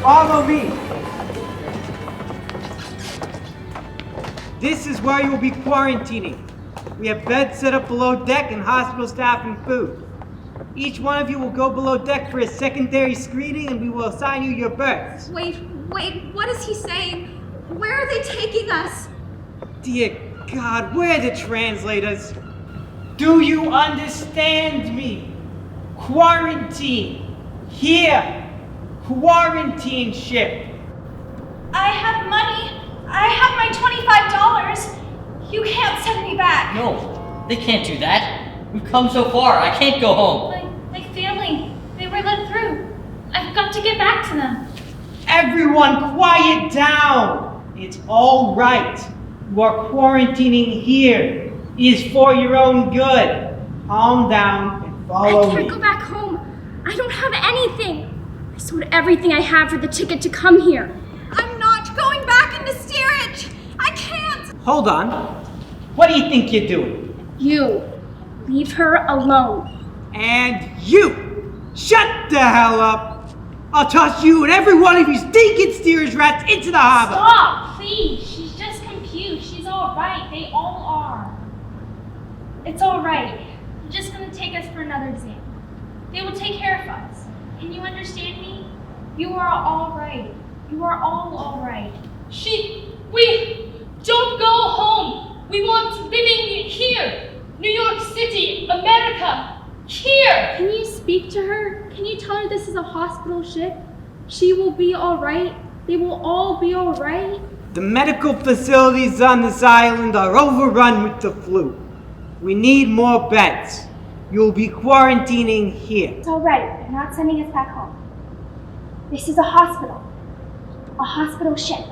Follow me. This is where you will be quarantining. We have beds set up below deck and hospital staff and food. Each one of you will go below deck for a secondary screening and we will assign you your berths. Wait, what is he saying? Where are they taking us? Dear God, where are the translators? Do you understand me? Quarantine. Here. Quarantine ship. I have money. I have my $25. You can't send me back. No, they can't do that. We've come so far. I can't go home. My family, they were let through. I've got to get back to them. Everyone quiet down. It's all right. You are quarantining here. It is for your own good. Calm down and follow me. I can't go back home. I don't have anything. I sold everything I have for the ticket to come here. I'm not going back into steerage. I can't. Hold on. What do you think you're doing? You, leave her alone. And you, shut the hell up. I'll toss you and every one of you stinking steerage rats into the harbor. Stop, please. She's just confused. She's all right. They all are. It's all right. They're just going to take us for another exam. They will take care of us. Can you understand me? You are all right. You are all right. We don't go home. We want living here. New York City, America. Here. Can you speak to her? Can you tell her this is a hospital ship? She will be all right. They will all be all right. The medical facilities on this island are overrun with the flu. We need more beds. You'll be quarantining here. It's all right. They're not sending us back home. This is a hospital ship.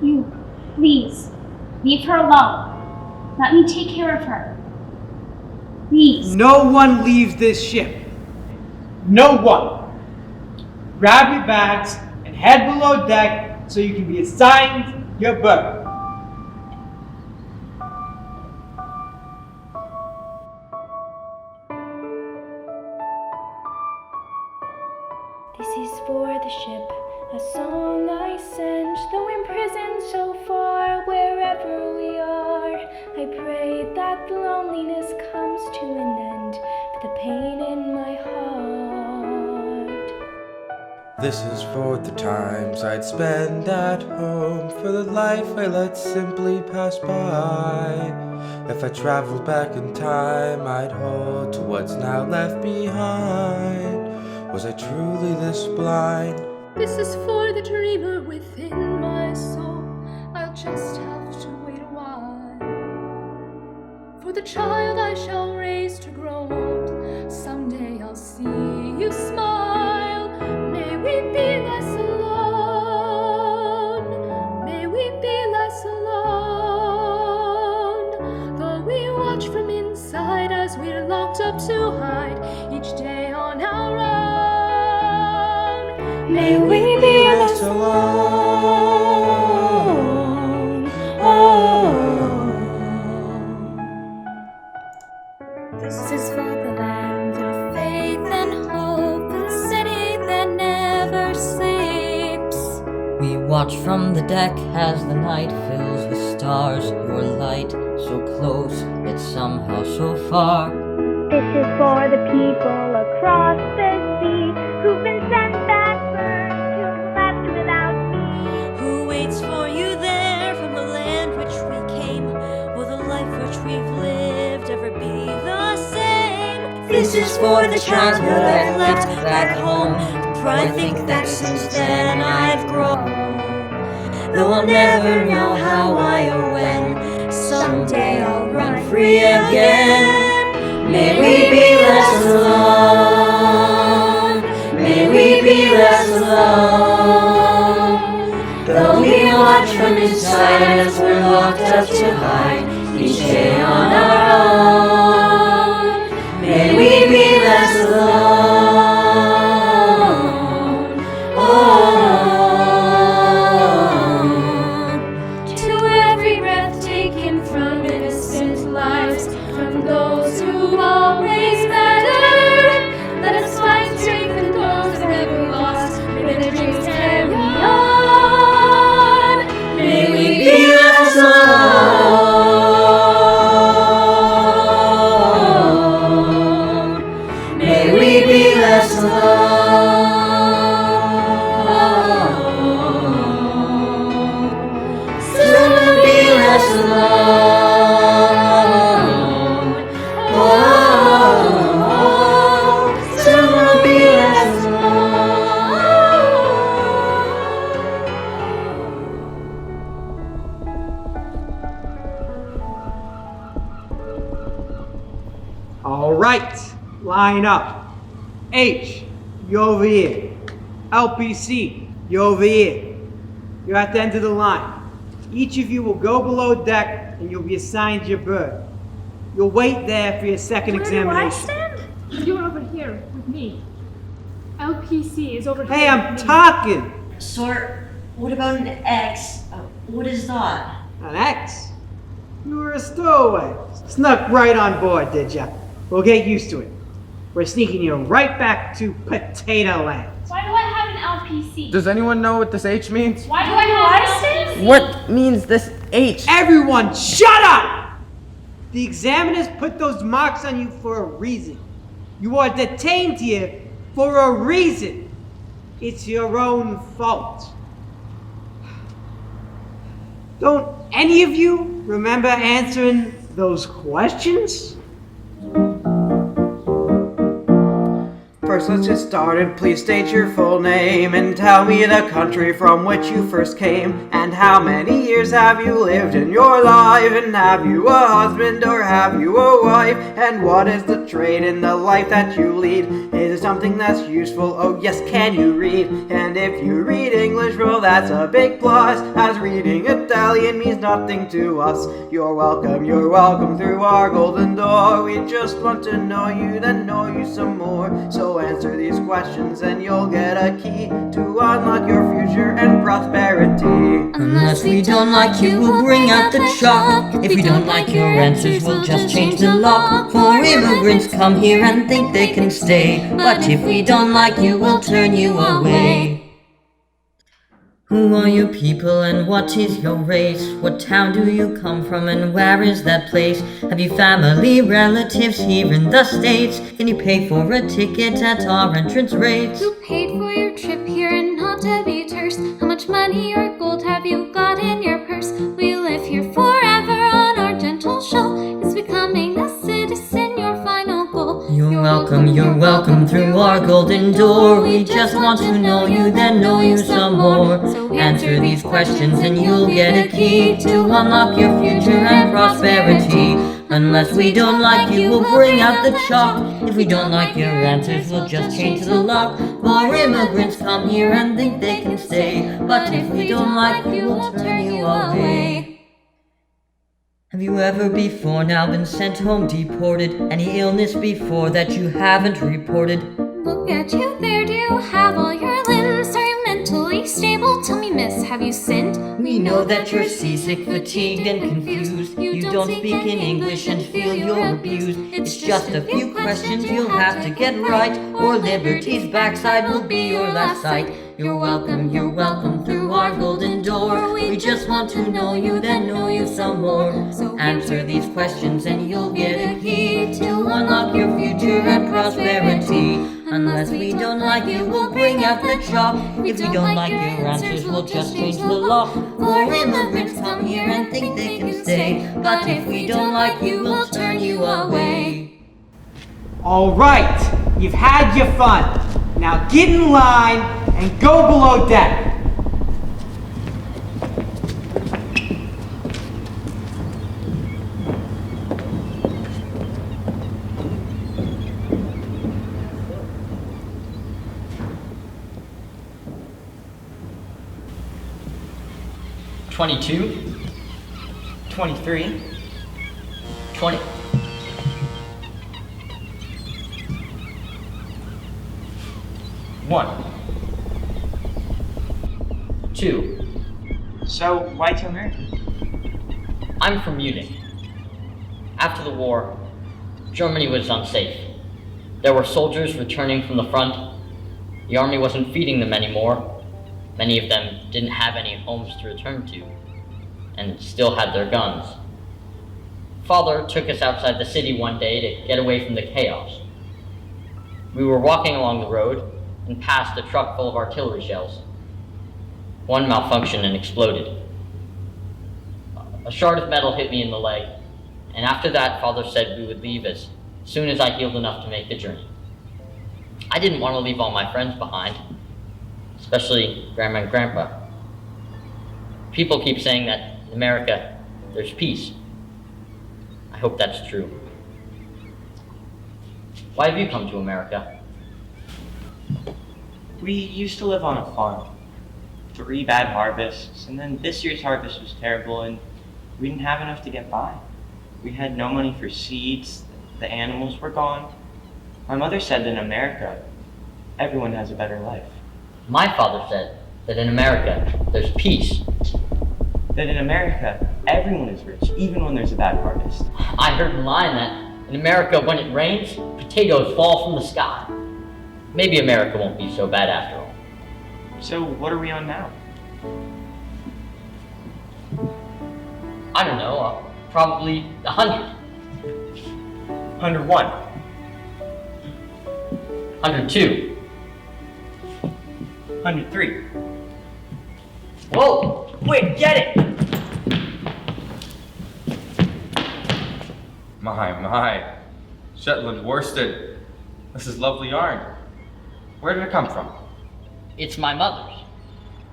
You, please, leave her alone. Let me take care of her. Please. No one leaves this ship. No one. Grab your bags and head below deck so you can be assigned your berth. This is for the ship, a song I send, though imprisoned so far, wherever we are. I pray that the loneliness comes to an end, but the pain in my heart. This is for the times I'd spend at home, for the life I let simply pass by. If I traveled back in time, I'd hold to what's now left behind. Was I truly this blind? This is for the dreamer within my soul. I'll just have to wait a while. For the child I shall raise to grow old, someday I'll see you smile. May we be less alone. May we be less alone. Though we watch from inside as we're locked up to hide each day on our own. May we be less alone. Oh. This is for the land of faith and hope, the city that never sleeps. We watch from the deck as the night fills with stars. Your light so close, yet somehow so far. This is for the people across the sea who've been sent back first, who left without me. Who waits for you there from the land which we came? Will the life which we've lived ever be the same? This is for the childhood I left back home, for I think that since then I've grown. Though I'll never know how, why, or when, someday I'll run free again. May we be less alone. May we be less alone. Though we watch from inside as we're locked up to hide each day on our own. May we be less alone. Oh. To every breath taken from innocent lives, from those who always matter, let us find strength in those never lost. line up. H, you're over here. LPC, you're over here. You're at the end of the line. Each of you will go below deck and you'll be assigned your berth. You'll wait there for your second examination. Where do I stand? You're over here with me. LPC is over here. Hey, I'm talking! Sir, what about an X? What is that? An X? You were a stowaway. Snuck right on board, did ya? We'll get used to it. We're sneaking you right back to Potato Land. Why do I have an LPC? Does anyone know what this H means? Why do I have an LPC? What means this H? Everyone, shut up! The examiners put those marks on you for a reason. You are detained here for a reason. It's your own fault. Don't any of you remember answering those questions? First, let's get started. Please state your full name and tell me the country from which you first came. And how many years have you lived in your life? And have you a husband or have you a wife? And what is the trade in the life that you lead? Is it something that's useful? Oh yes, can you read? And if you read English, well that's a big plus, as reading Italian means nothing to us. You're welcome through our golden door. We just want to know you, then know you some more. So answer these questions and you'll get a key to unlock your future and prosperity. Unless we don't like you, we'll bring out the chalk. If we don't like your answers, we'll just change the lock. For immigrants come here and think they can stay, but if we don't like you, we'll turn you away. Who are your people and what is your race? What town do you come from and where is that place? Have you family, relatives here in the States? Can you pay for a ticket at our entrance rates? Who paid for your trip here and not to be terse? How much money or gold have you got in your purse? We live here forever on our gentle shore. Is becoming a citizen your final goal? You're welcome through our golden door. We just want to know you, then know you some more. So answer these questions and you'll get a key to unlock your future and prosperity. Unless we don't like you, we'll bring out the chalk. If we don't like your answers, we'll just change the lock. More immigrants come here and think they can stay, but if we don't like you, we'll turn you away. Have you ever before now been sent home deported? Any illness before that you haven't reported? Look at you there, do you have all your limbs? Are you mentally stable? Tell me, miss, have you sinned? We know that you're seasick, fatigued, and confused. You don't speak in English and feel you're abused. It's just a few questions you'll have to get right, or liberty's backside will be your last sight. You're welcome through our golden door. We just want to know you, then know you some more. So answer these questions and you'll get a key to unlock your future and prosperity. Unless we don't like you, we'll bring out the chalk. If we don't like your answers, we'll just change the lock. More immigrants come here and think they can stay, but if we don't like you, we'll turn you away. All right, you've had your fun. Now get in line and go below deck. $22, $23, $20. $1, $2. So, why to America? I'm from Munich. After the war, Germany was unsafe. There were soldiers returning from the front. The army wasn't feeding them anymore. Many of them didn't have any homes to return to, and still had their guns. Father took us outside the city one day to get away from the chaos. We were walking along the road and passed a truck full of artillery shells. One malfunctioned and exploded. A shard of metal hit me in the leg, and after that, Father said we would leave as soon as I healed enough to make the journey. I didn't want to leave all my friends behind, especially Grandma and Grandpa. People keep saying that in America, there's peace. I hope that's true. Why have you come to America? We used to live on a farm. 3 bad harvests, and then this year's harvest was terrible, and we didn't have enough to get by. We had no money for seeds, the animals were gone. My mother said that in America, everyone has a better life. My father said that in America, there's peace. That in America, everyone is rich, even when there's a bad harvest. I heard in line that in America, when it rains, potatoes fall from the sky. Maybe America won't be so bad after all. So what are we on now? I don't know, probably 100. 101. 102. 103. Whoa! Wait, get it! My. Shetland worsted. This is lovely yarn. Where did it come from? It's my mother's.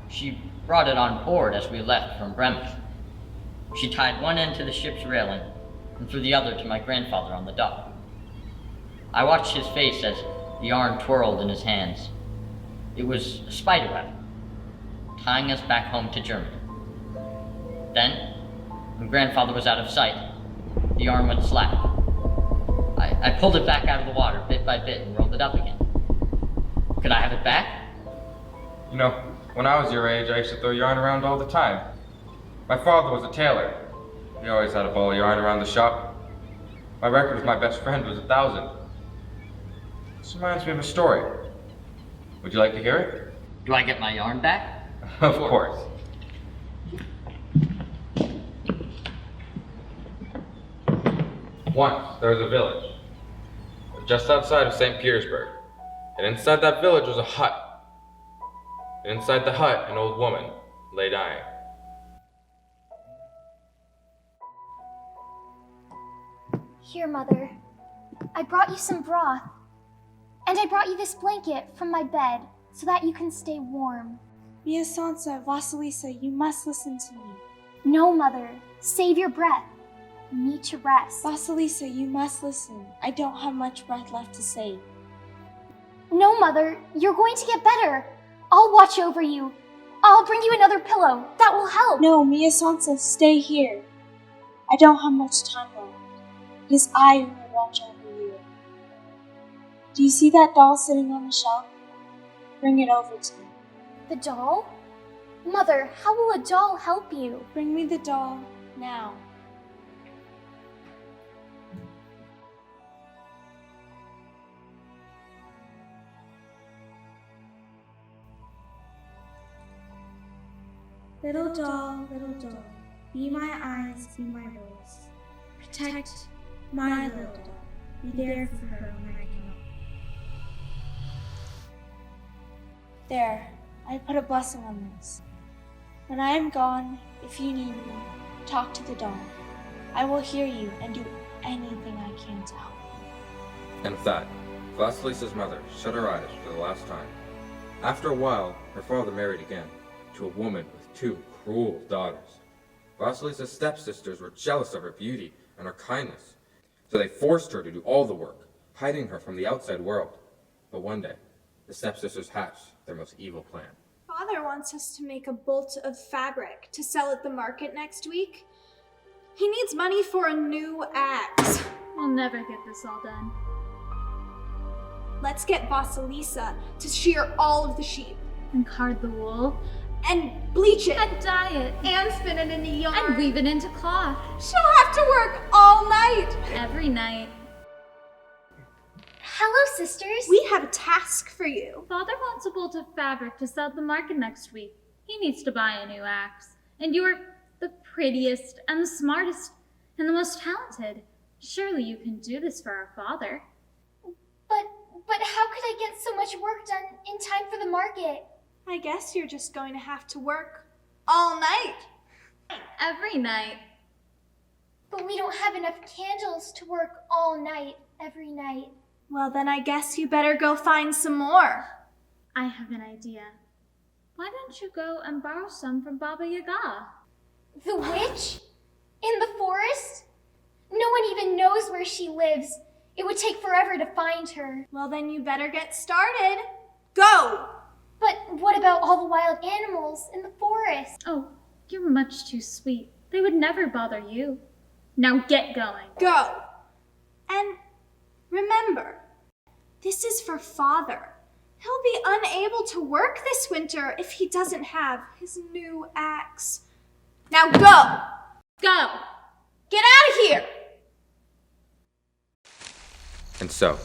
She brought it on board as we left from Bremen. She tied one end to the ship's railing and threw the other to my grandfather on the dock. I watched his face as the yarn twirled in his hands. It was a spider web, tying us back home to Germany. Then, when grandfather was out of sight, the yarn went slack. I pulled it back out of the water bit by bit and rolled it up again. Could I have it back? You know, when I was your age, I used to throw yarn around all the time. My father was a tailor. He always had a ball of yarn around the shop. My record with my best friend was 1,000. This reminds me of a story. Would you like to hear it? Do I get my yarn back? Of course. Once, there was a village, just outside of St. Petersburg. And inside that village was a hut. And inside the hut, an old woman lay dying. Here, Mother. I brought you some broth. And I brought you this blanket from my bed so that you can stay warm. Mia Sansa, Vasilisa, you must listen to me. No, Mother. Save your breath. You need to rest. Vasilisa, you must listen. I don't have much breath left to save. No, Mother. You're going to get better. I'll watch over you. I'll bring you another pillow. That will help. No, Mia Sansa, stay here. I don't have much time left. It is I who will watch over you. Do you see that doll sitting on the shelf? Bring it over to me. The doll? Mother, how will a doll help you? Bring me the doll now. Little doll, be my eyes, be my voice. Protect my little doll. Be there for her when I come. There, I put a blessing on this. When I am gone, if you need me, talk to the doll. I will hear you and do anything I can to help. And with that, Vasilisa's mother shut her eyes for the last time. After a while, her father married again, to a woman with 2 cruel daughters. Vasilisa's stepsisters were jealous of her beauty and her kindness, so they forced her to do all the work, hiding her from the outside world. But one day, the stepsisters hatched their most evil plan. Father wants us to make a bolt of fabric to sell at the market next week. He needs money for a new axe. We'll never get this all done. Let's get Vasilisa to shear all of the sheep. And card the wool. And bleach it. And dye it. And spin it into yarn. And weave it into cloth. She'll have to work all night. Every night. Hello, sisters. We have a task for you. Father wants a bolt of fabric to sell at the market next week. He needs to buy a new axe. And you are the prettiest and the smartest and the most talented. Surely you can do this for our father. But how could I get so much work done in time for the market? I guess you're just going to have to work all night. Every night. But we don't have enough candles to work all night, every night. Well, then I guess you better go find some more. I have an idea. Why don't you go and borrow some from Baba Yaga? The witch? In the forest? No one even knows where she lives. It would take forever to find her. Well, then you better get started. Go! But what about all the wild animals in the forest? Oh, you're much too sweet. They would never bother you. Now get going. Go! And remember, this is for Father. He'll be unable to work this winter if he doesn't have his new axe. Now go! Go! Get out of here! And so,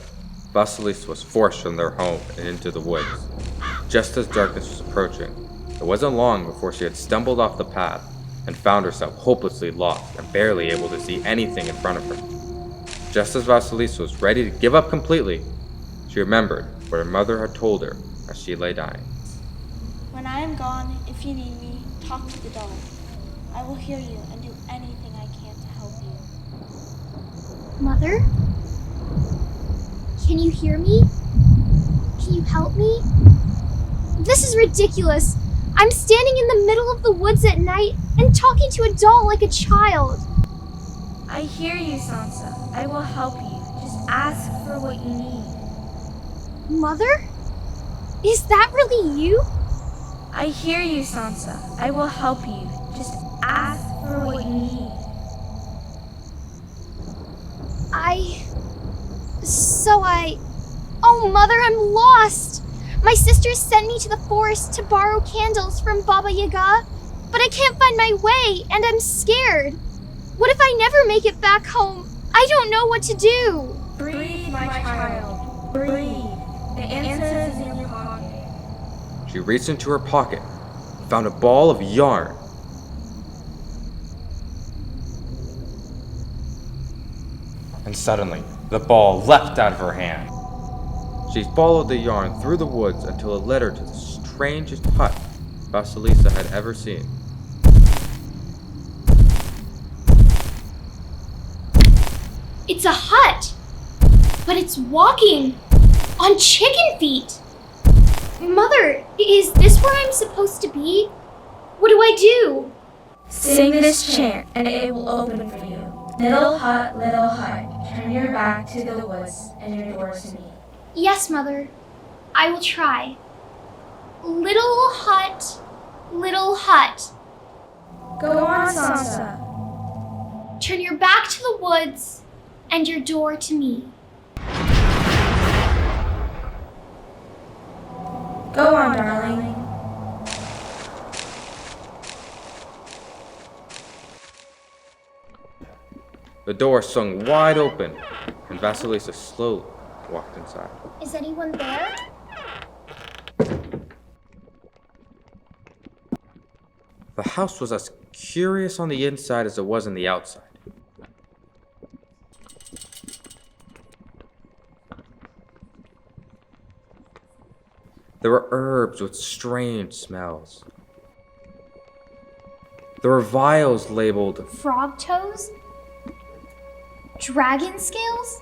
Vasilisa was forced from their home and into the woods. Just as darkness was approaching, it wasn't long before she had stumbled off the path and found herself hopelessly lost and barely able to see anything in front of her. Just as Vasilisa was ready to give up completely, she remembered what her mother had told her as she lay dying. When I am gone, if you need me, talk to the dog. I will hear you and do anything I can to help you. Mother? Can you hear me? Can you help me? This is ridiculous. I'm standing in the middle of the woods at night and talking to a doll like a child. I hear you, Sansa. I will help you. Just ask for what you need. Mother? Is that really you? I hear you, Sansa. I will help you. Just ask for what you need. Oh, Mother, I'm lost! My sisters sent me to the forest to borrow candles from Baba Yaga, but I can't find my way, and I'm scared. What if I never make it back home? I don't know what to do. Breathe, my child. Breathe. The answer is in your pocket. She reached into her pocket and found a ball of yarn. And suddenly, the ball leapt out of her hand. She followed the yarn through the woods until it led her to the strangest hut Vasilisa had ever seen. It's a hut, but it's walking on chicken feet. Mother, is this where I'm supposed to be? What do I do? Sing this chant and it will open for you. Little hut, turn your back to the woods and your door to me. Yes, Mother. I will try. Little hut, little hut. Go on, Sansa. Turn your back to the woods and your door to me. Go on, darling. The door swung wide open, and Vasilisa slowly walked inside. Is anyone there? The house was as curious on the inside as it was on the outside. There were herbs with strange smells. There were vials labeled Frog toes? Dragon scales?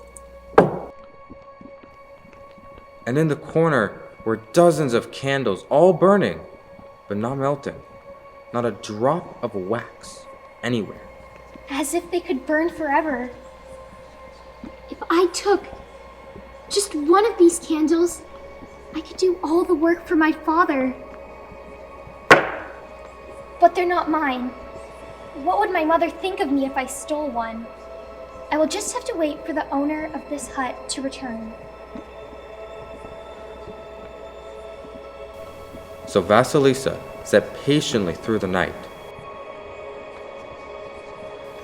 and in the corner were dozens of candles, all burning, but not melting. Not a drop of wax anywhere. As if they could burn forever. If I took just one of these candles, I could do all the work for my father. But they're not mine. What would my mother think of me if I stole one? I will just have to wait for the owner of this hut to return. So Vasilisa sat patiently through the night.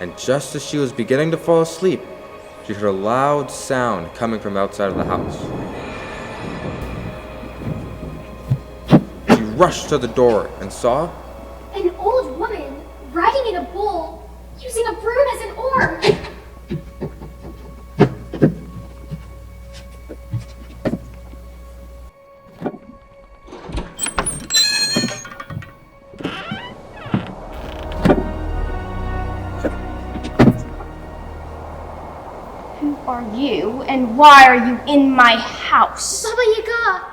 And just as she was beginning to fall asleep, she heard a loud sound coming from outside of the house. She rushed to the door and saw An old woman riding in a bull, using a broom as an oar. Who are you, and why are you in my house? Baba Yaga,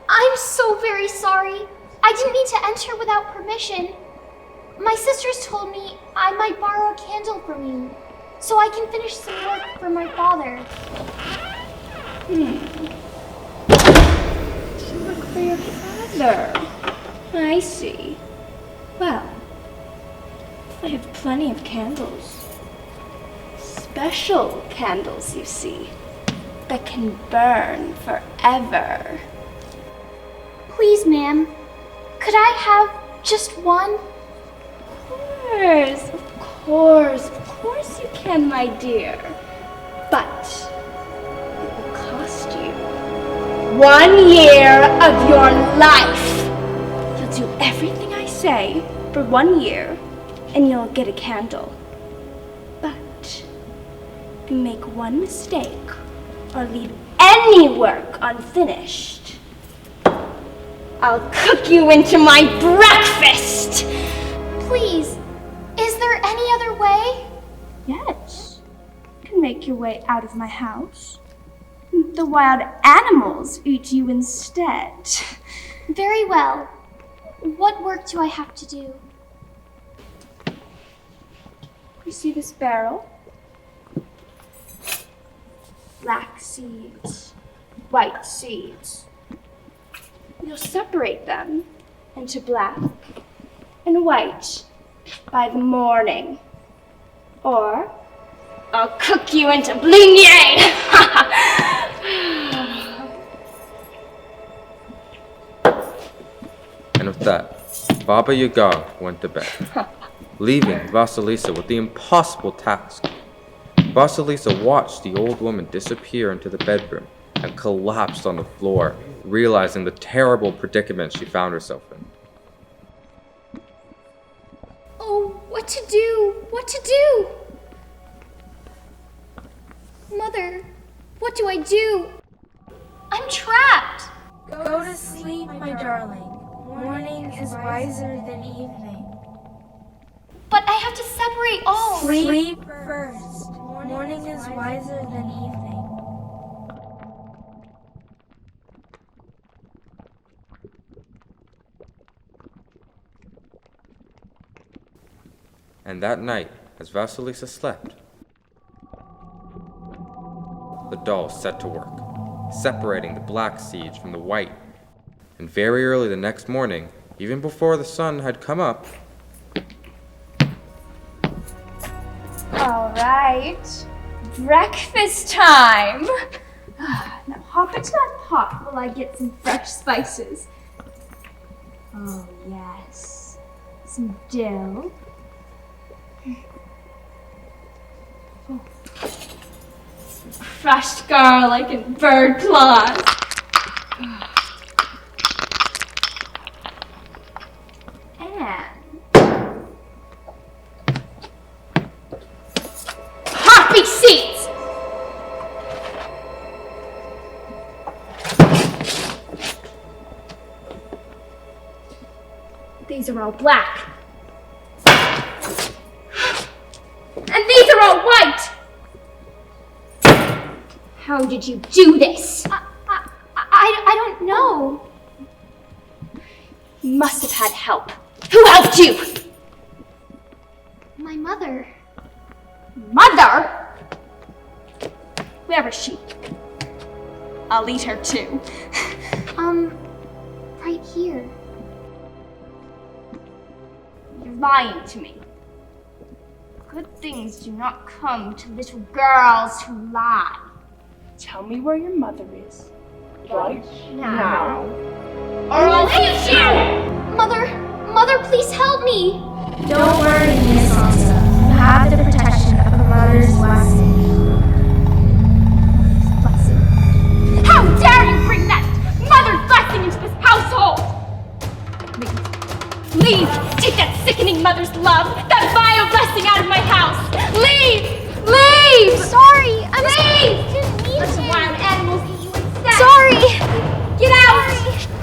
I'm so very sorry. I didn't mean to enter without permission. My sisters told me I might borrow a candle from you. so I can finish some work for my father. To work for your father. I see. Well, I have plenty of candles. Special candles, you see, that can burn forever. Please, ma'am, could I have just one? Of course you can, my dear. But it will cost you 1 year of your life. You'll do everything I say for 1 year, and you'll get a candle. But if you make one mistake or leave any work unfinished, I'll cook you into my breakfast! Please, is there any other way? Yes, you can make your way out of my house. The wild animals eat you instead. Very well. What work do I have to do? You see this barrel? Black seeds, white seeds. You'll separate them into black and white by the morning. Or I'll cook you into blingye! And with that, Baba Yaga went to bed, leaving Vasilisa with the impossible task. Vasilisa watched the old woman disappear into the bedroom and collapsed on the floor, realizing the terrible predicament she found herself in. Oh, what to do? What to do? Mother, what do I do? I'm trapped. Go to sleep, my darling. Morning is wiser than evening. But I have to separate all. Sleep first. Morning is wiser than evening. And that night, as Vasilisa slept, the doll set to work, separating the black seeds from the white. And very early the next morning, even before the sun had come up, All right, breakfast time. Now hop into that pot while I get some fresh spices. Oh yes, some dill. Some crushed garlic and bird claws. And poppy seeds! These are all black. And these are all white! How did you do this? I don't know. You must have had help. Who helped you? My mother. Mother? Where is she? I'll eat her too. Right here. You're lying to me. Good things do not come to little girls who lie. Tell me where your mother is. Right now. Or I'll hit you! Mother, please help me. Don't worry, Miss Sansa. You have the protection of a mother's blessing. How dare you bring that mother's blessing into this household! Leave! Take that sickening mother's love, that vile blessing out of my house! Leave! Leave! Sorry, Leave! didn't mean Let the to. wild animals eat you instead! Sorry. Get out!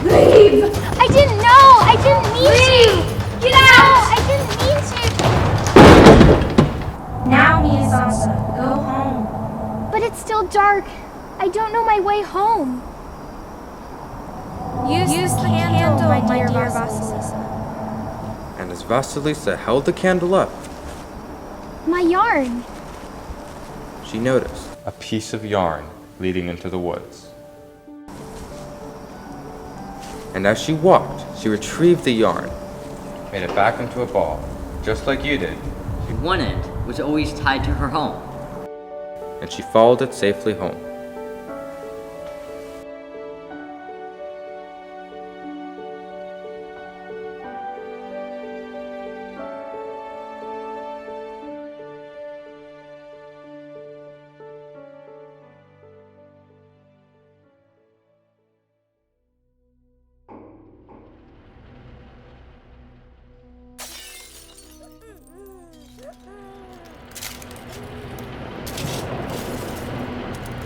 Leave! I didn't know. I didn't mean Leave! to. Get No, out! I didn't mean to. Now, Miss Sansa, go home. But it's still dark. I don't know my way home. Use the candle, my dear Vasilisa. and as Vasilisa held the candle up, My yarn. she noticed a piece of yarn leading into the woods. And as she walked, she retrieved the yarn, made it back into a ball, just like you did, And one end was always tied to her home. and she followed it safely home.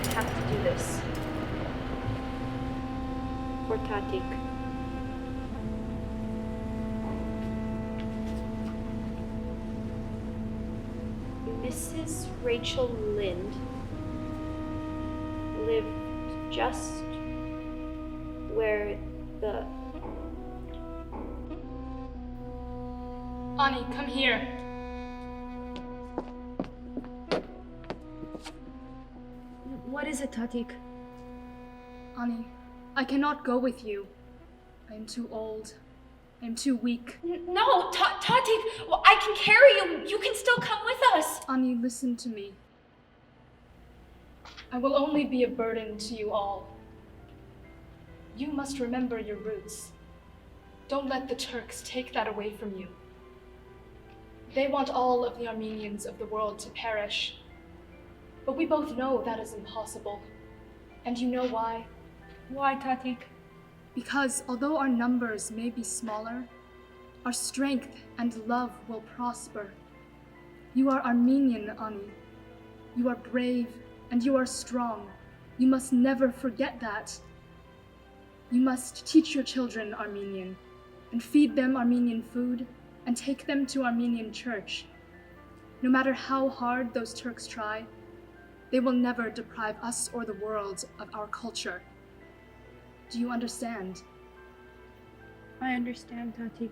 I have to do this. For Tatik. Mrs. Rachel Lind lived just where the... Ani, come here. What is it, Tatik? Ani, I cannot go with you. I am too old. I am too weak. No, Tatik, well, I can carry you. You can still come with us. Ani, listen to me. I will only be a burden to you all. You must remember your roots. Don't let the Turks take that away from you. They want all of the Armenians of the world to perish. But we both know that is impossible. And you know why? Why, Tatik? Because although our numbers may be smaller, our strength and love will prosper. You are Armenian, Ani. You are brave and you are strong. You must never forget that. You must teach your children Armenian and feed them Armenian food and take them to Armenian church. No matter how hard those Turks try, they will never deprive us or the world of our culture. Do you understand? I understand, Tatik.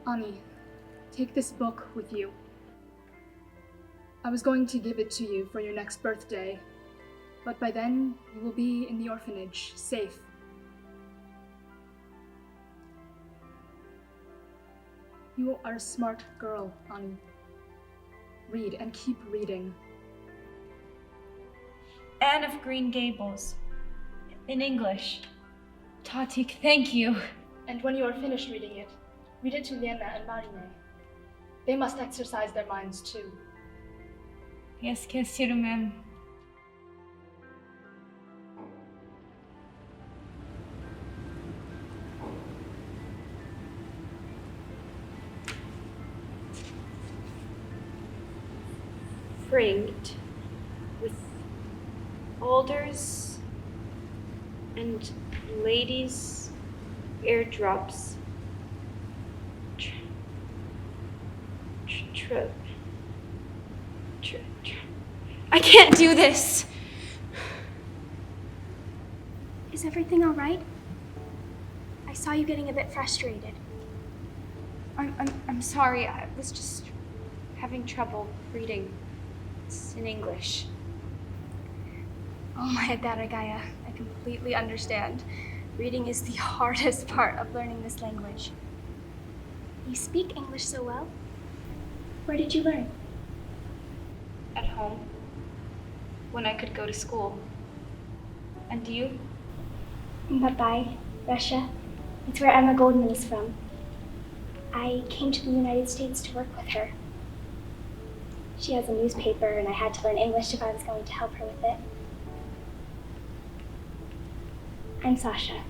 Ani, take this book with you. I was going to give it to you for your next birthday, but by then you will be in the orphanage, safe. You are a smart girl, Ani. Read and keep reading. Anne of Green Gables. In English. Tatik, thank you. And when you are finished reading it, read it to Lena and Marine. They must exercise their minds too. Yes, ma'am. Fringed with alders and ladies' airdrops. I can't do this! Is everything all right? I saw you getting a bit frustrated. I'm sorry, I was just having trouble reading. It's in English. Oh my Daragaya, I completely understand. Reading is the hardest part of learning this language. You speak English so well. Where did you learn? At home. When I could go to school. And you? In Babai, Russia. It's where Emma Goldman is from. I came to the United States to work with her. She has a newspaper and I had to learn English if I was going to help her with it. I'm Sasha.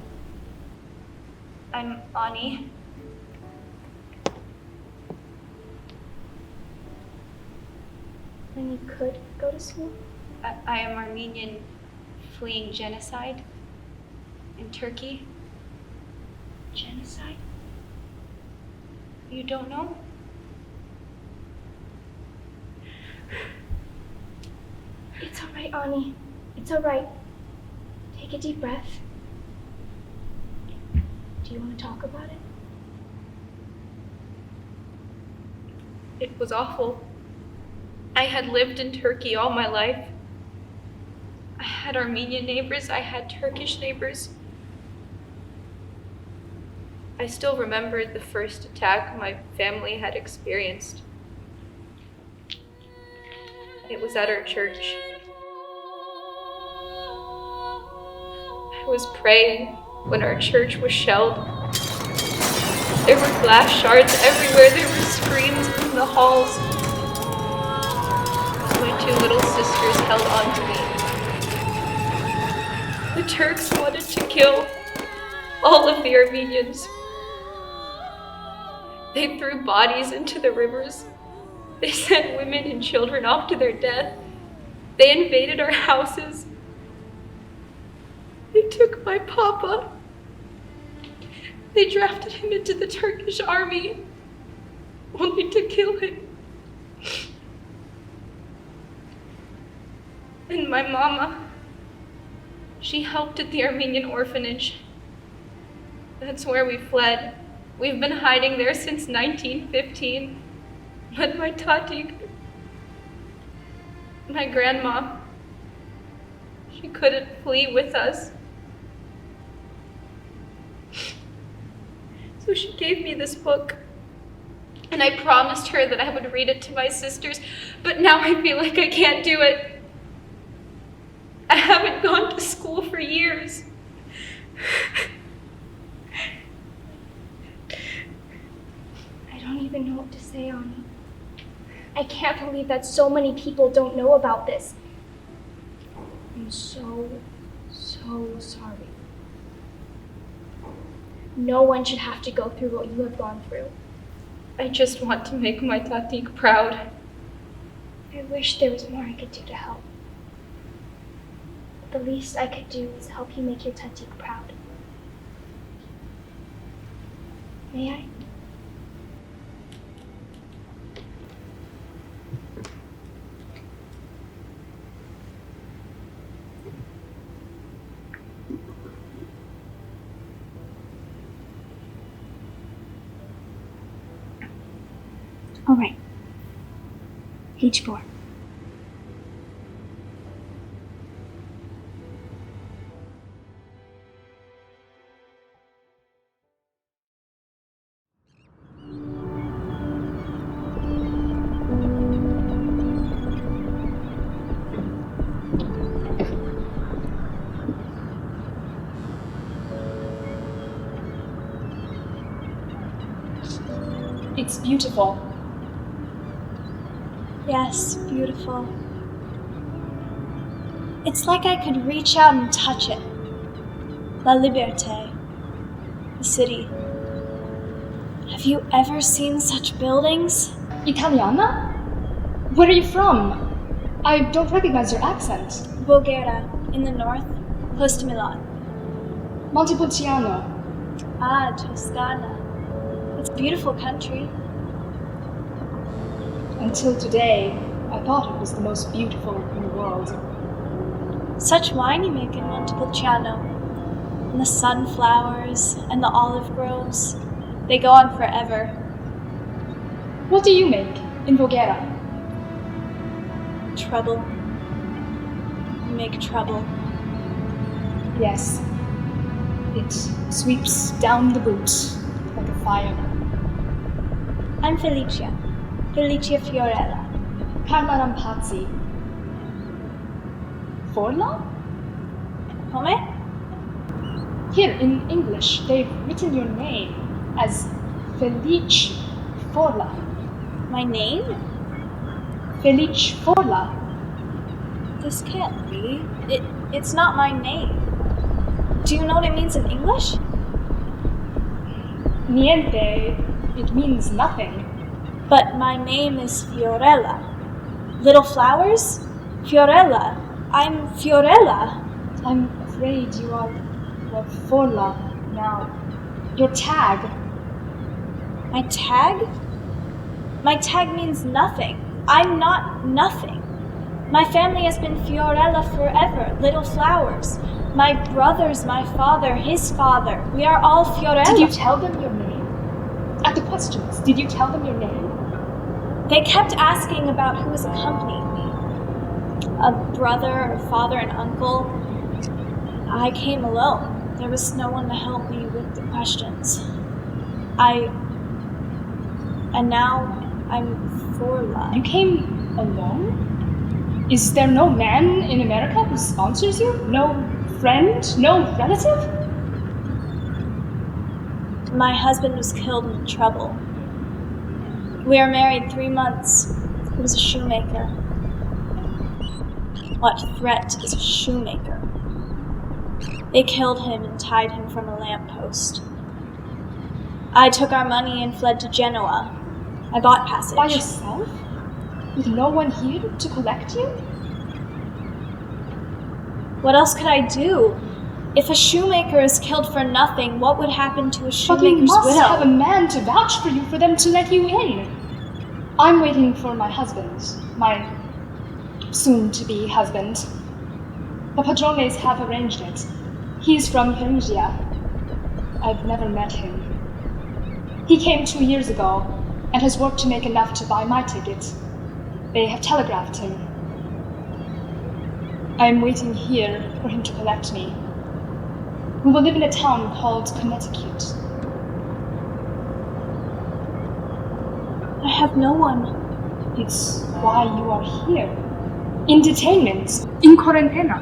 I'm Ani. When you could go to school? I am Armenian fleeing genocide in Turkey. Genocide? You don't know? It's all right, Ani. It's all right. Take a deep breath. Do you want to talk about it? It was awful. I had lived in Turkey all my life. I had Armenian neighbors, I had Turkish neighbors. I still remembered the first attack my family had experienced. It was at our church. I was praying when our church was shelled. There were glass shards everywhere, there were screams from the halls. My 2 little sisters held on to me. The Turks wanted to kill all of the Armenians. They threw bodies into the rivers. They sent women and children off to their death. They invaded our houses. They took my papa. They drafted him into the Turkish army, only to kill him. And my mama, she helped at the Armenian orphanage. That's where we fled. We've been hiding there since 1915. But my tati, my grandma, she couldn't flee with us. So she gave me this book, and I promised her that I would read it to my sisters, but now I feel like I can't do it. I haven't gone to school for years. I don't even know what to say, Ani. I can't believe that so many people don't know about this. I'm so sorry. No one should have to go through what you have gone through. I just want to make my tatik proud. I wish there was more I could do to help. The least I could do is help you make your tatik proud. May I? All right. Page 4. It's beautiful. Yes, beautiful. It's like I could reach out and touch it. La Liberté, the city. Have you ever seen such buildings? Italiana? Where are you from? I don't recognize your accent. Voghera, in the north, close to Milan. Montepulciano. Ah, Toscana. It's a beautiful country. Until today, I thought it was the most beautiful in the world. Such wine you make in Montepulciano. And the sunflowers and the olive groves. They go on forever. What do you make in Voghera? Trouble. You make trouble. Yes. It sweeps down the boots like a fire. I'm Felicia. Felicia Fiorella. Carla Rampazzi. Forla? Come? Here in English, they've written your name as Felice Forla. My name? Felice Forla. This can't be. It's not my name. Do you know what it means in English? Niente. It means nothing. But my name is Fiorella. Little flowers? Fiorella. I'm Fiorella. I'm afraid you are Forla now. Your tag. My tag? My tag means nothing. I'm not nothing. My family has been Fiorella forever. Little flowers. My brothers, my father, his father. We are all Fiorella. Did you tell them your name? At the questions, did you tell them your name? They kept asking about who was accompanying me. A brother, or father, and uncle. I came alone. There was no one to help me with the questions. And now I'm Forla. You came alone? Is there no man in America who sponsors you? No friend? No relative? My husband was killed in trouble. We were married 3 months. He was a shoemaker. What threat is a shoemaker? They killed him and tied him from a lamppost. I took our money and fled to Genoa. I bought passage. By yourself? With no one here to collect you? What else could I do? If a shoemaker is killed for nothing, what would happen to a But you shoemaker's must widow? have a man to vouch for you for them to let you in. I'm waiting for my husband, my soon-to-be husband. The Padrones have arranged it. He's from Perugia. I've never met him. He came 2 years ago and has worked to make enough to buy my ticket. They have telegraphed him. I'm waiting here for him to collect me. We will live in a town called Connecticut. I have no one. It's why you are here. In detainment. In quarantena.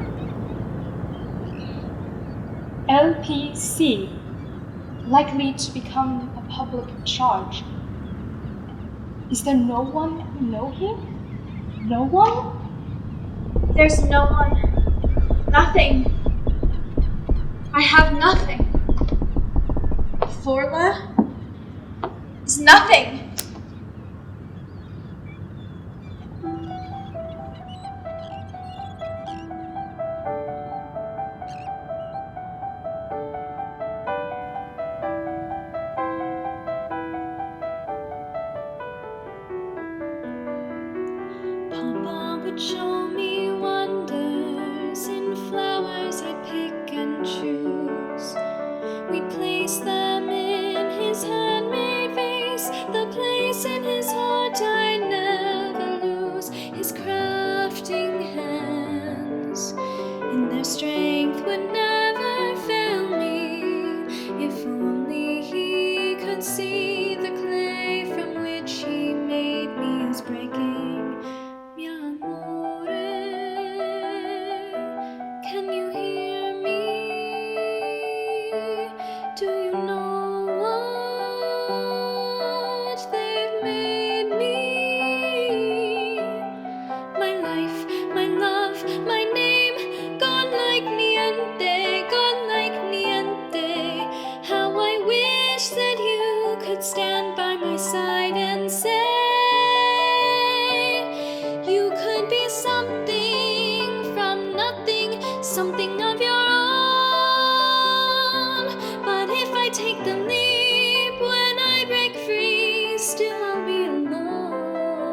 LPC. Likely to become a public charge. Is there no one you know here? No one? There's no one. Nothing. I have nothing. Forla is nothing. Papa would show me wonders in flowers I pick and choose. We place them in his handmade vase, the place in his heart I never lose. His crafting hands, in their strength would never fail me. If only he could see the clay from which he made me is breaking. Mi amore, can you hear me? Do you know what they've made me? My life, my love, my name, gone like niente, gone like niente. How I wish that you could stand by my side and say, you could be something from nothing, something of your own. But if I take the leap, when I break free, still I'll be alone.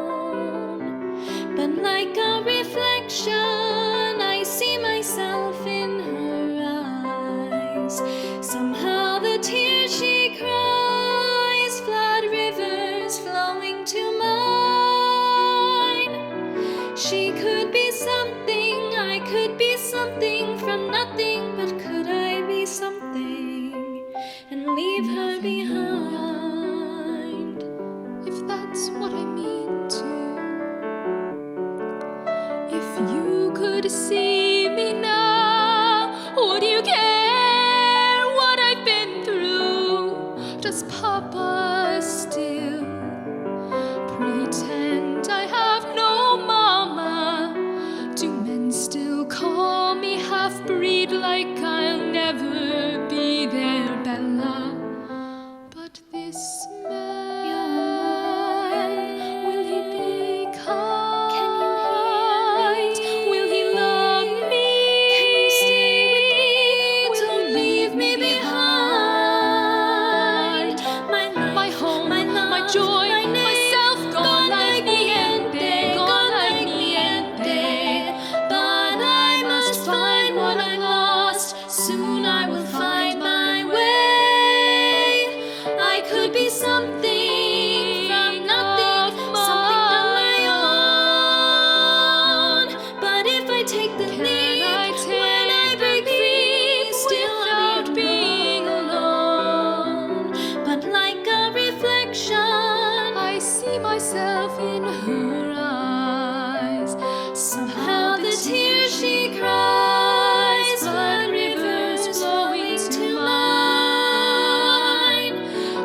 But like a reflection, I see myself in her eyes. Somehow the tears she cries flood rivers flowing to mine. She could be something, I could be something from nothing, but could I be something and leave her behind? If that's what I mean to. If you could see me now, would you care what I've been through? Does Papa still pretend I have no mama? Do men still call me half-breed like I'll never be their Bella? But see myself in her eyes. Somehow the tears she cries, blood rivers flowing to mine.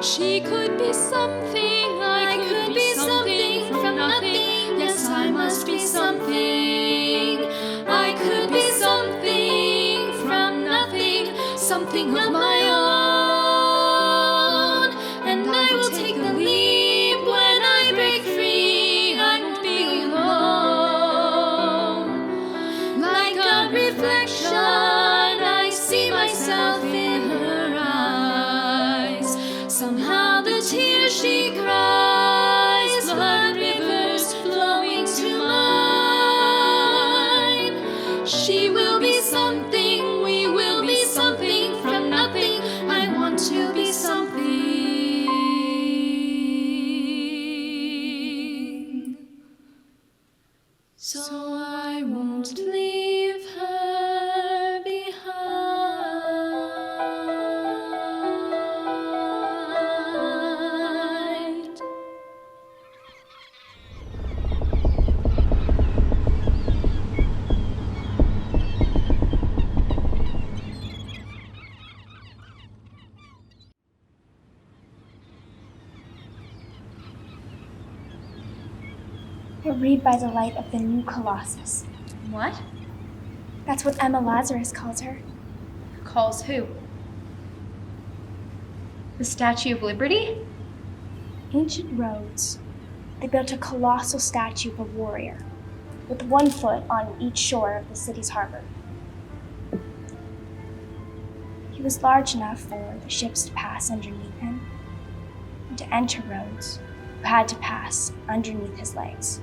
She could be something, I could be something from nothing. Yes, I must be something. I could be something from nothing, something of my own. And I will take the leap when I break free. I won't be alone. Like a reflection, I see myself in her eyes. Somehow the tears she cries, blood rivers flowing to mine. She will be something, we will be something from nothing. I want to be something. So I won't leave her behind. I read by the light of the new Colossus. What? That's what Emma Lazarus calls her. Calls who? The Statue of Liberty? Ancient Rhodes. They built a colossal statue of a warrior, with one foot on each shore of the city's harbor. He was large enough for the ships to pass underneath him, and to enter Rhodes, you had to pass underneath his legs.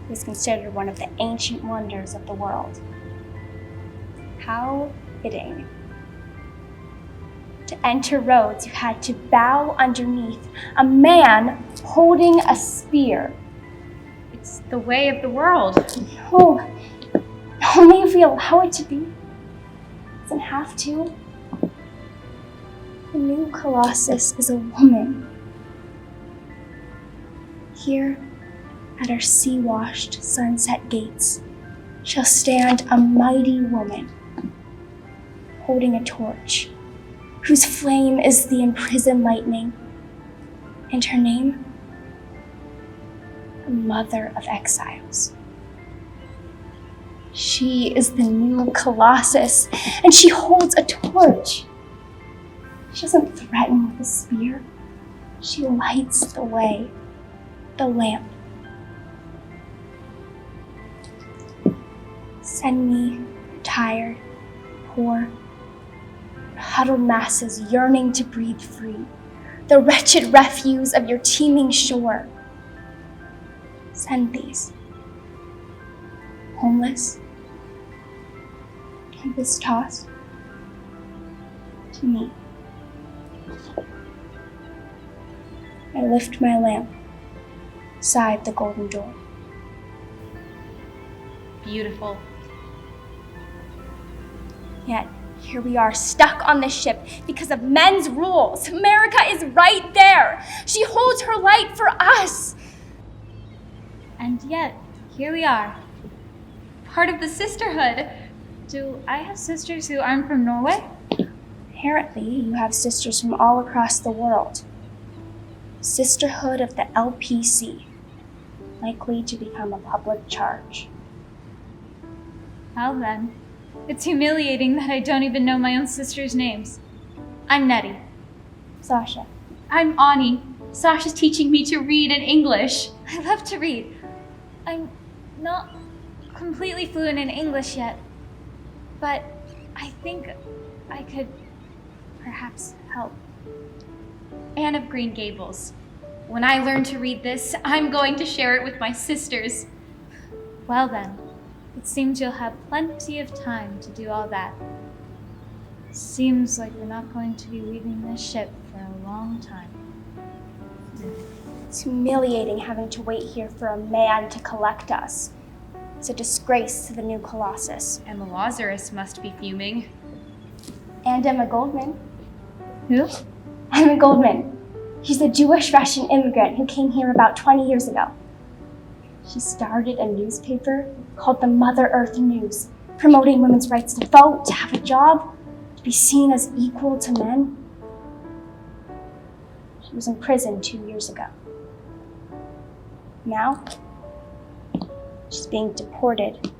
He was considered one of the ancient wonders of the world. How fitting. To enter Rhodes, you had to bow underneath a man holding a spear. It's the way of the world. No, only if we allow it to be. It doesn't have to. The new Colossus is a woman. Here, at our sea-washed sunset gates, shall stand a mighty woman, holding a torch, whose flame is the imprisoned lightning, and her name, the Mother of Exiles. She is the new Colossus, and she holds a torch. She doesn't threaten with a spear. She lights the way, the lamp. Send me, tired, poor, huddled masses yearning to breathe free, the wretched refuse of your teeming shore. Send these, homeless, tempest-tossed, to me. I lift my lamp beside the golden door. Beautiful. Yet, here we are, stuck on this ship because of men's rules. America is right there. She holds her light for us. And yet, here we are, part of the sisterhood. Do I have sisters who aren't from Norway? Apparently, you have sisters from all across the world. Sisterhood of the LPC, likely to become a public charge. Well then, it's humiliating that I don't even know my own sisters' names. I'm Nettie. Sasha. I'm Ani. Sasha's teaching me to read in English. I love to read. I'm not completely fluent in English yet, but I think I could perhaps help. Anne of Green Gables. When I learn to read this, I'm going to share it with my sisters. Well then, it seems you'll have plenty of time to do all that. Seems like we're not going to be leaving this ship for a long time. It's humiliating having to wait here for a man to collect us. It's a disgrace to the new Colossus. Emma Lazarus must be fuming. And Emma Goldman. Who? Emma Goldman, She's a Jewish Russian immigrant who came here about 20 years ago. She started a newspaper called the Mother Earth News, promoting women's rights to vote, to have a job, to be seen as equal to men. She was in prison 2 years ago. Now, she's being deported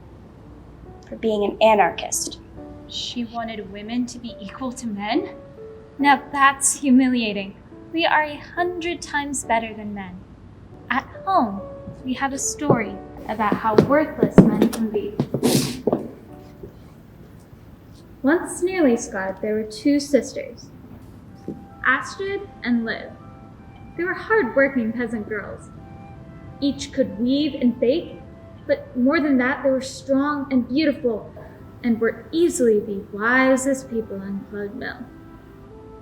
for being an anarchist. She wanted women to be equal to men? Now that's humiliating. We are 100 times better than men. At home, we have a story about how worthless men can be. Once near Leascott, there were 2 sisters, Astrid and Liv. They were hard-working peasant girls. Each could weave and bake, but more than that, they were strong and beautiful, and were easily the wisest people in Cloud Mill.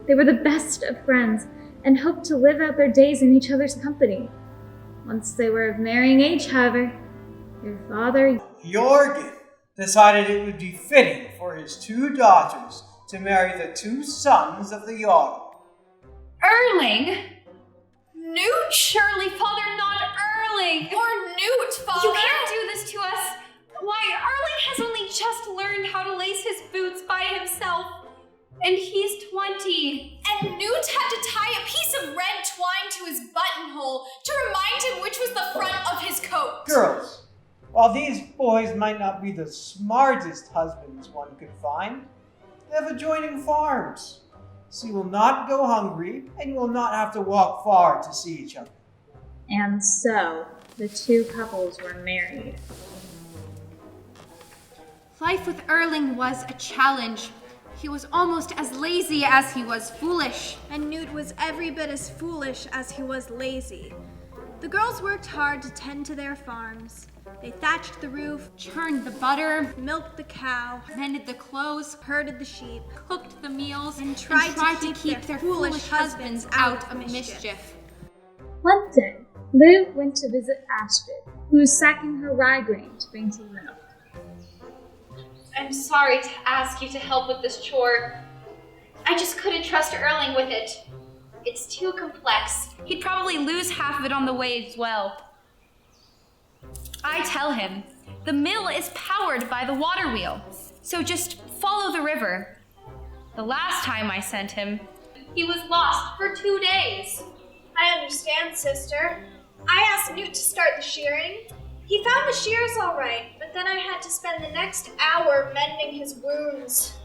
They were the best of friends, and hoped to live out their days in each other's company. Once they were of marrying age, however, their father, Jorgen, decided it would be fitting for his 2 daughters to marry the 2 sons of the Jarl. Erling? Newt? Surely, Father, not Erling! Or Newt, Father! You can't do this to us! Why, Erling has only just learned how to lace his boots by himself. And he's 20. And Newt had to tie a piece of red twine to his buttonhole to remind him which was the front of his coat. Girls, while these boys might not be the smartest husbands one could find, they have adjoining farms. So you will not go hungry, and you will not have to walk far to see each other. and so the 2 couples were married. Life with Erling was a challenge. He was almost as lazy as he was foolish. And Newt was every bit as foolish as he was lazy. The girls worked hard to tend to their farms. They thatched the roof, Churned the butter, milked the cow, mended the clothes, herded the sheep, cooked the meals, and tried to keep their foolish husbands out of mischief. One day, Liv went to visit Astrid, who was sacking her rye grain to bring to the mill. I'm sorry to ask you to help with this chore. I just couldn't trust Erling with it. It's too complex. He'd probably lose half of it on the way as well. I tell him, the mill is powered by the water wheel, so just follow the river. The last time I sent him, He was lost for 2 days. I understand, sister. I asked Newt to start the shearing. He found the shears all right, but then I had to spend the next hour mending his wounds.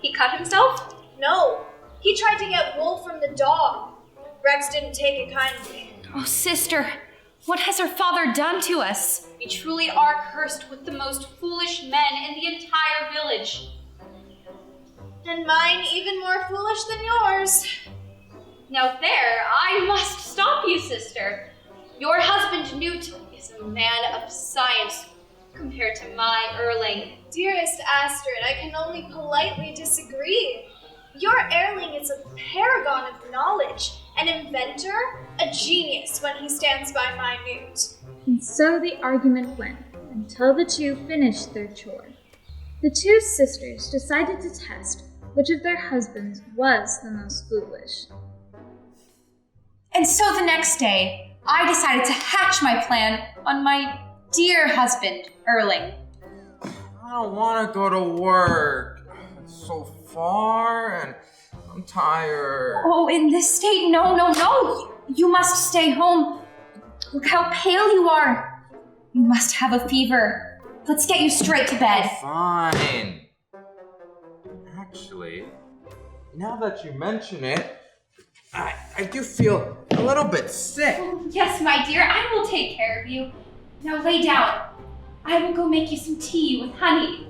He cut himself? No, he tried to get wool from the dog. Rex didn't take it kindly. oh sister, what has her father done to us? We truly are cursed with the most foolish men in the entire village. And mine even more foolish than yours. Now there, I must stop you, sister. Your husband, Newt, is a man of science compared to my Erling. Dearest Astrid, I can only politely disagree. Your Erling is a paragon of knowledge, an inventor, a genius when he stands by my Newt. And so the argument went, until the 2 finished their chore. The 2 sisters decided to test which of their husbands was the most foolish. And so the next day, I decided to hatch my plan on my dear husband, Erling. I don't want to go to work. It's so far and I'm tired. Oh, in this state, no. You must stay home. Look how pale you are. You must have a fever. Let's get you straight to bed. Fine. Actually, now that you mention it, I do feel a little bit sick. Oh, yes, my dear, I will take care of you. Now lay down. I will go make you some tea with honey.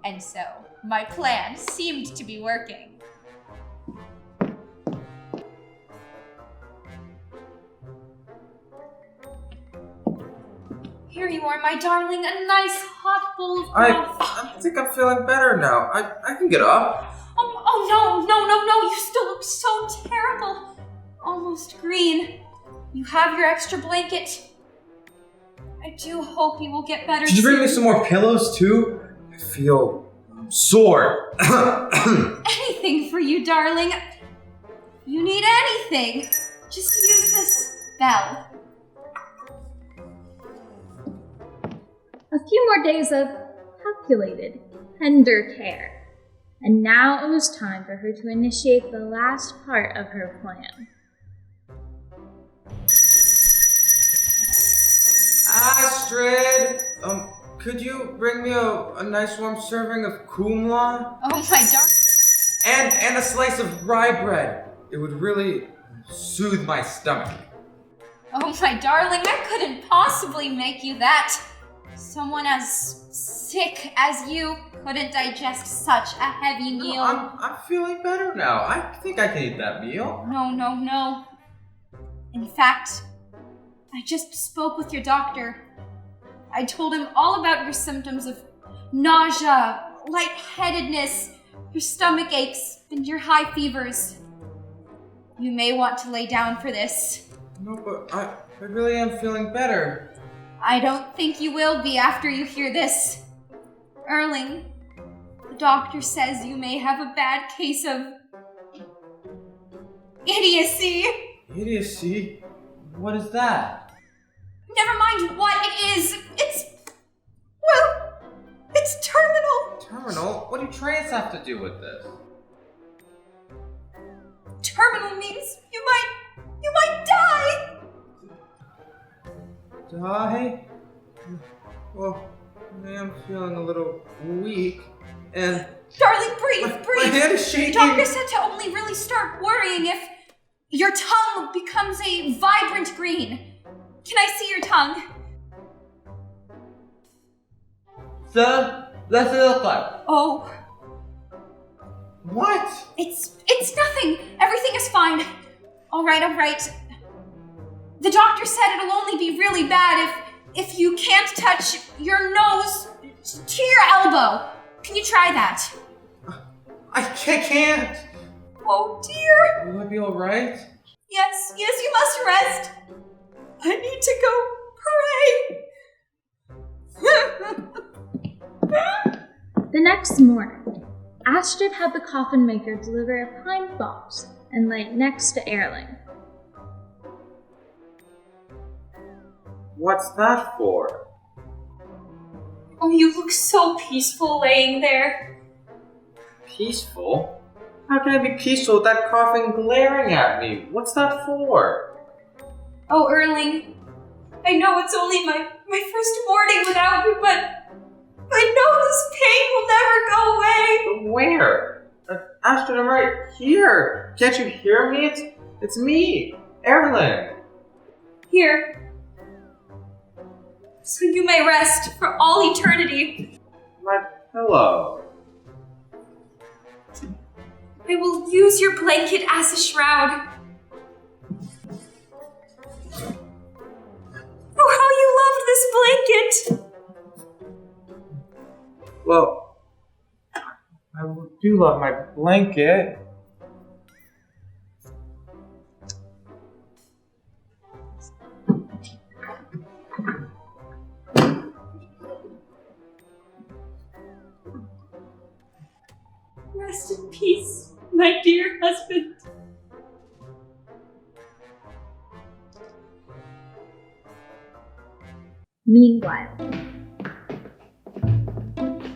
And so, my plan seemed to be working. Here you are, my darling, a nice hot bowl of broth. I think I'm feeling better now. I can get up. Oh, no, you still look so terrible. Almost green. You have your extra blanket. I do hope you will get better Did you bring me soon. some more pillows too? feel sore. Anything for you, darling. You need anything, just use this bell. A few more days of calculated, tender care. And now it was time for her to initiate the last part of her plan. Astrid! Could you bring me a nice warm serving of kumla? Oh my darling. And a slice of rye bread. It would really soothe my stomach. Oh my darling, I couldn't possibly make you that. Someone as sick as you couldn't digest such a heavy meal. I'm feeling better now. I think I can eat that meal. No. In fact, I just spoke with your doctor. I told him all about your symptoms of nausea, lightheadedness, your stomach aches, and your high fevers. You may want to lay down for this. No, but I really am feeling better. I don't think you will be after you hear this. Erling, the doctor says you may have a bad case of idiocy. Idiocy? What is that? Never mind what it is. It's terminal. Terminal? What do trains have to do with this? Terminal means you might die. Die? Well, I am feeling a little weak, and... Darling, breathe! My head is shaking! The doctor said to only really start worrying if your tongue becomes a vibrant green. Can I see your tongue? So, what's it look like? Oh. What? It's nothing. Everything is fine. All right. The doctor said it'll only be really bad if you can't touch your nose to your elbow. Can you try that? I can't! Oh dear! Will I be alright? Yes, you must rest. I need to go pray. The next morning, Astrid had the coffin maker deliver a pine box and lay it next to Erling. What's that for? Oh, you look so peaceful laying there. Peaceful? How can I be peaceful with that coffin glaring at me? What's that for? Oh, Erling, I know it's only my first morning without you, but I know this pain will never go away. But where? Astrid, I'm right here. Can't you hear me? It's me, Erling. Here. So you may rest for all eternity. My pillow. I will use your blanket as a shroud. Oh, how you loved this blanket! Well, I do love my blanket. Rest in peace, my dear husband. Meanwhile,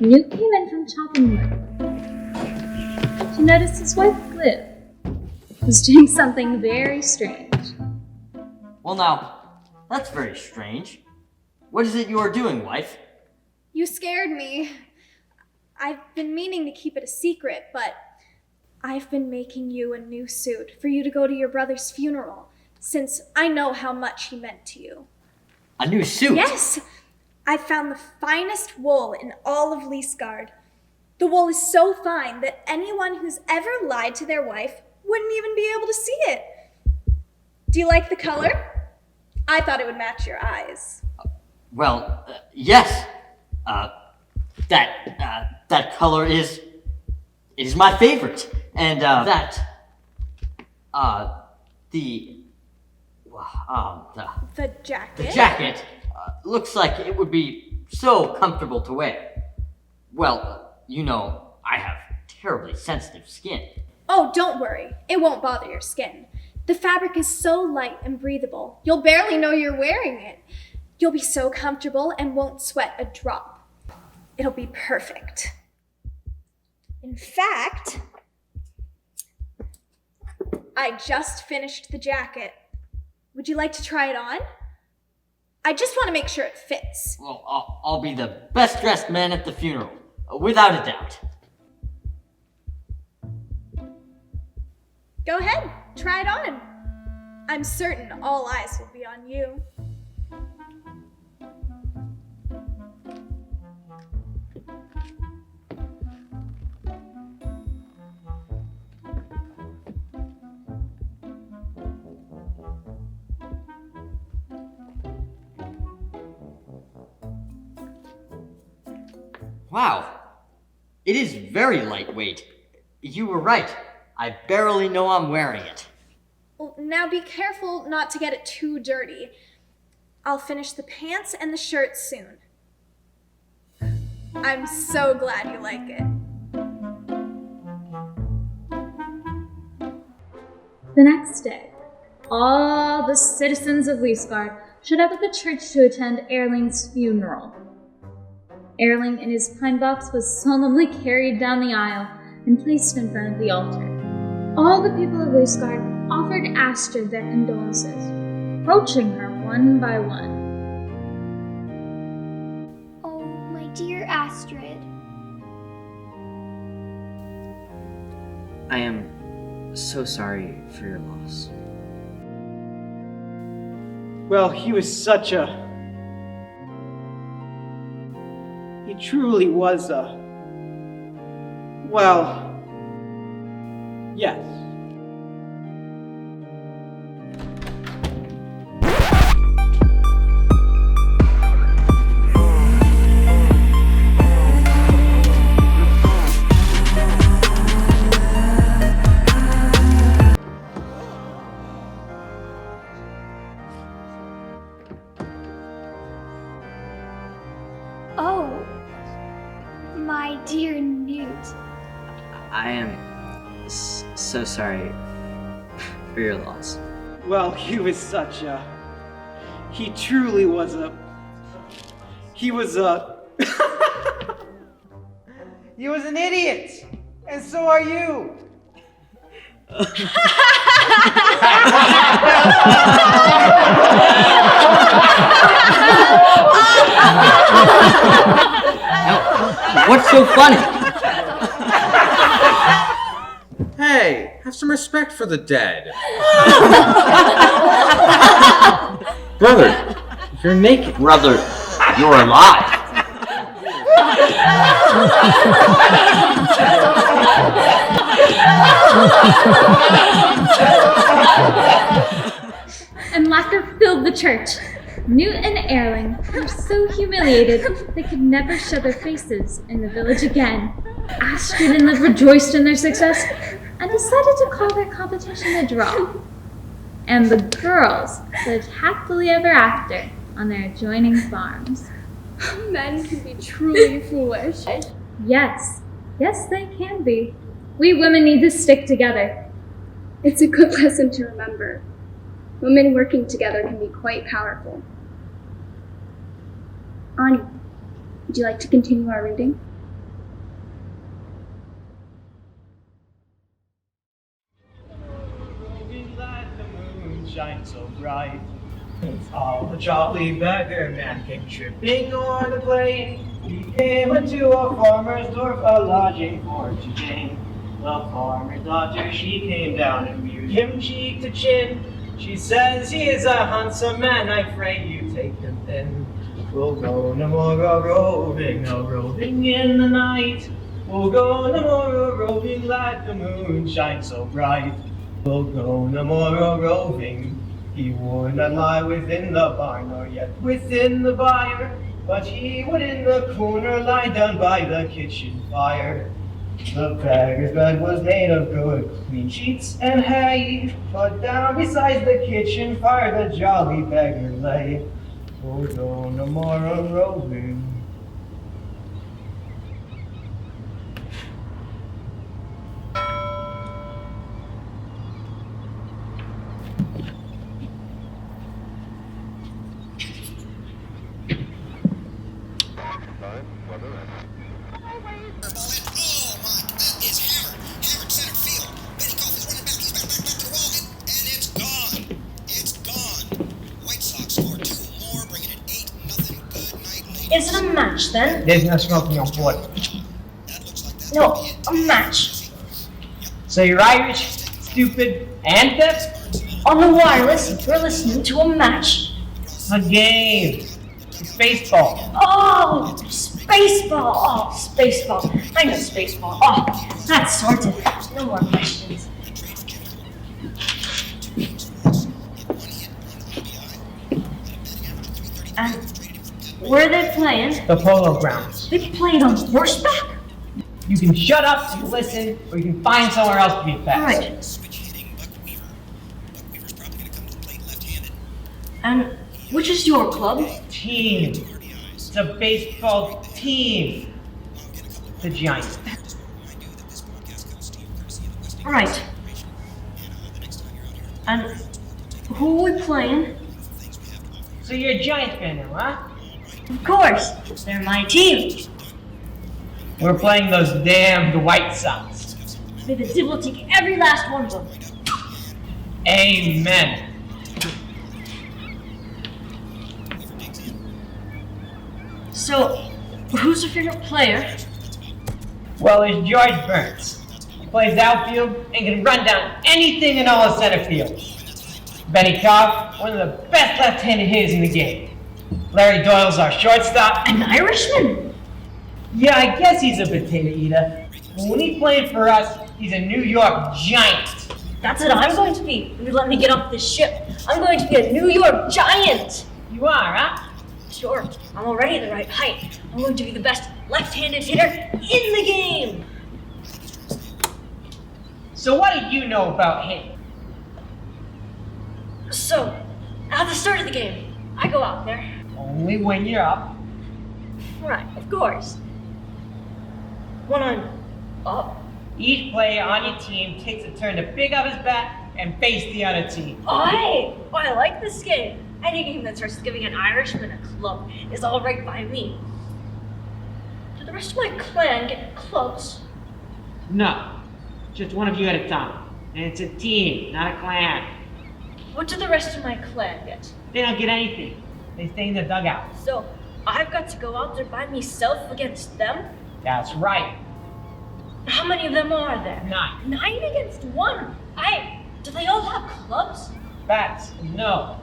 Newt came in from chopping wood to notice his wife, Liv, was doing something very strange. Well now, that's very strange. What is it you are doing, wife? You scared me. I've been meaning to keep it a secret, but I've been making you a new suit for you to go to your brother's funeral, since I know how much he meant to you. A new suit? Yes! I found the finest wool in all of Leasgard. The wool is so fine that anyone who's ever lied to their wife wouldn't even be able to see it. Do you like the color? I thought it would match your eyes. Well, yes. That color is my favorite. And, the jacket? The jacket looks like it would be so comfortable to wear. Well, I have terribly sensitive skin. Oh, don't worry. It won't bother your skin. The fabric is so light and breathable, you'll barely know you're wearing it. You'll be so comfortable and won't sweat a drop. It'll be perfect. In fact, I just finished the jacket. Would you like to try it on? I just want to make sure it fits. Well, I'll be the best dressed man at the funeral, without a doubt. Go ahead, try it on. I'm certain all eyes will be on you. Wow, it is very lightweight. You were right. I barely know I'm wearing it. Well, now be careful not to get it too dirty. I'll finish the pants and the shirt soon. I'm so glad you like it. The next day, all the citizens of Leasgard showed up at the church to attend Erling's funeral. Erling in his pine box was solemnly carried down the aisle and placed in front of the altar. All the people of Leasgard offered Astrid their condolences, approaching her one by one. Oh, my dear Astrid. I am so sorry for your loss. Well, he was such a... He truly was a... Well... Yes. Oh, my dear Newt. I am so sorry for your loss. Well, he was such a... He truly was a... He was a... He was an idiot! And so are you! Now, what's so funny? Hey, have some respect for the dead. Brother, you're naked. Brother, you're alive. And laughter filled the church. Newt and Erling were so humiliated they could never show their faces in the village again. Astrid and Liv rejoiced in their success and decided to call their competition a draw. And the girls lived happily ever after on their adjoining farms. Men can be truly foolish. Yes, they can be. We women need to stick together. It's a good lesson to remember. Women working together can be quite powerful. Ani, would you like to continue our reading? Shine so bright. All the jolly beggar man came tripping o'er the plain. He came into a farmer's dwarf, a lodging for to gain. The farmer's daughter, she came down and viewed him cheek to chin. She says he is a handsome man, I pray you take him in. We'll go no more a-roving in the night. We'll go no more a-roving, let the moon shine so bright. We'll go no more a-roving. He would not lie within the barn, nor yet within the byre, but he would in the corner lie down by the kitchen fire. The beggar's bed was made of good, clean sheets and hay, but down beside the kitchen fire the jolly beggar lay. We'll go no more a-roving. Is it a match then? There's no smoking on board. No, a match. So you're Irish, stupid, and deaf? On the wireless, you're listening to a match. A game. It's baseball. Oh, Spaceball. Oh, Spaceball. I know Spaceball. Oh, that's sorted. No more questions. And where are they playing? The Polo Grounds. They playing on horseback? You can shut up and listen, or you can find somewhere else to be fast. Alright. And which is your club? Team. It's a baseball team. The Giants. Alright. And who are we playing? So you're a Giants fan now, huh? Of course. They're my team. We're playing those damned White Sox. May the devil take every last one of them. Amen. So, who's your favorite player? Well, it's George Burns. He plays outfield and can run down anything in all of center field. Benny Cobb, one of the best left-handed hitters in the game. Larry Doyle's our shortstop. An Irishman? Yeah, I guess he's a potato eater. But when he's playing for us, he's a New York Giant. That's what I'm going to be. If you let me get off this ship, I'm going to be a New York Giant. You are, huh? Sure, I'm already the right height. I'm going to be the best left-handed hitter in the game. So what do you know about hitting? So, at the start of the game, I go out there. Only when you're up. Right, of course. When I'm up. Each player on your team takes a turn to pick up his bat and face the other team. I like this game. Any game that starts giving an Irishman a club is all right by me. Do the rest of my clan get clubs? No, just one of you at a time. And it's a team, not a clan. What do the rest of my clan get? They don't get anything. They stay in the dugout. So, I've got to go out there by myself against them? That's right. How many of them are there? 9. 9 against 1? Do they all have clubs? Bats, no.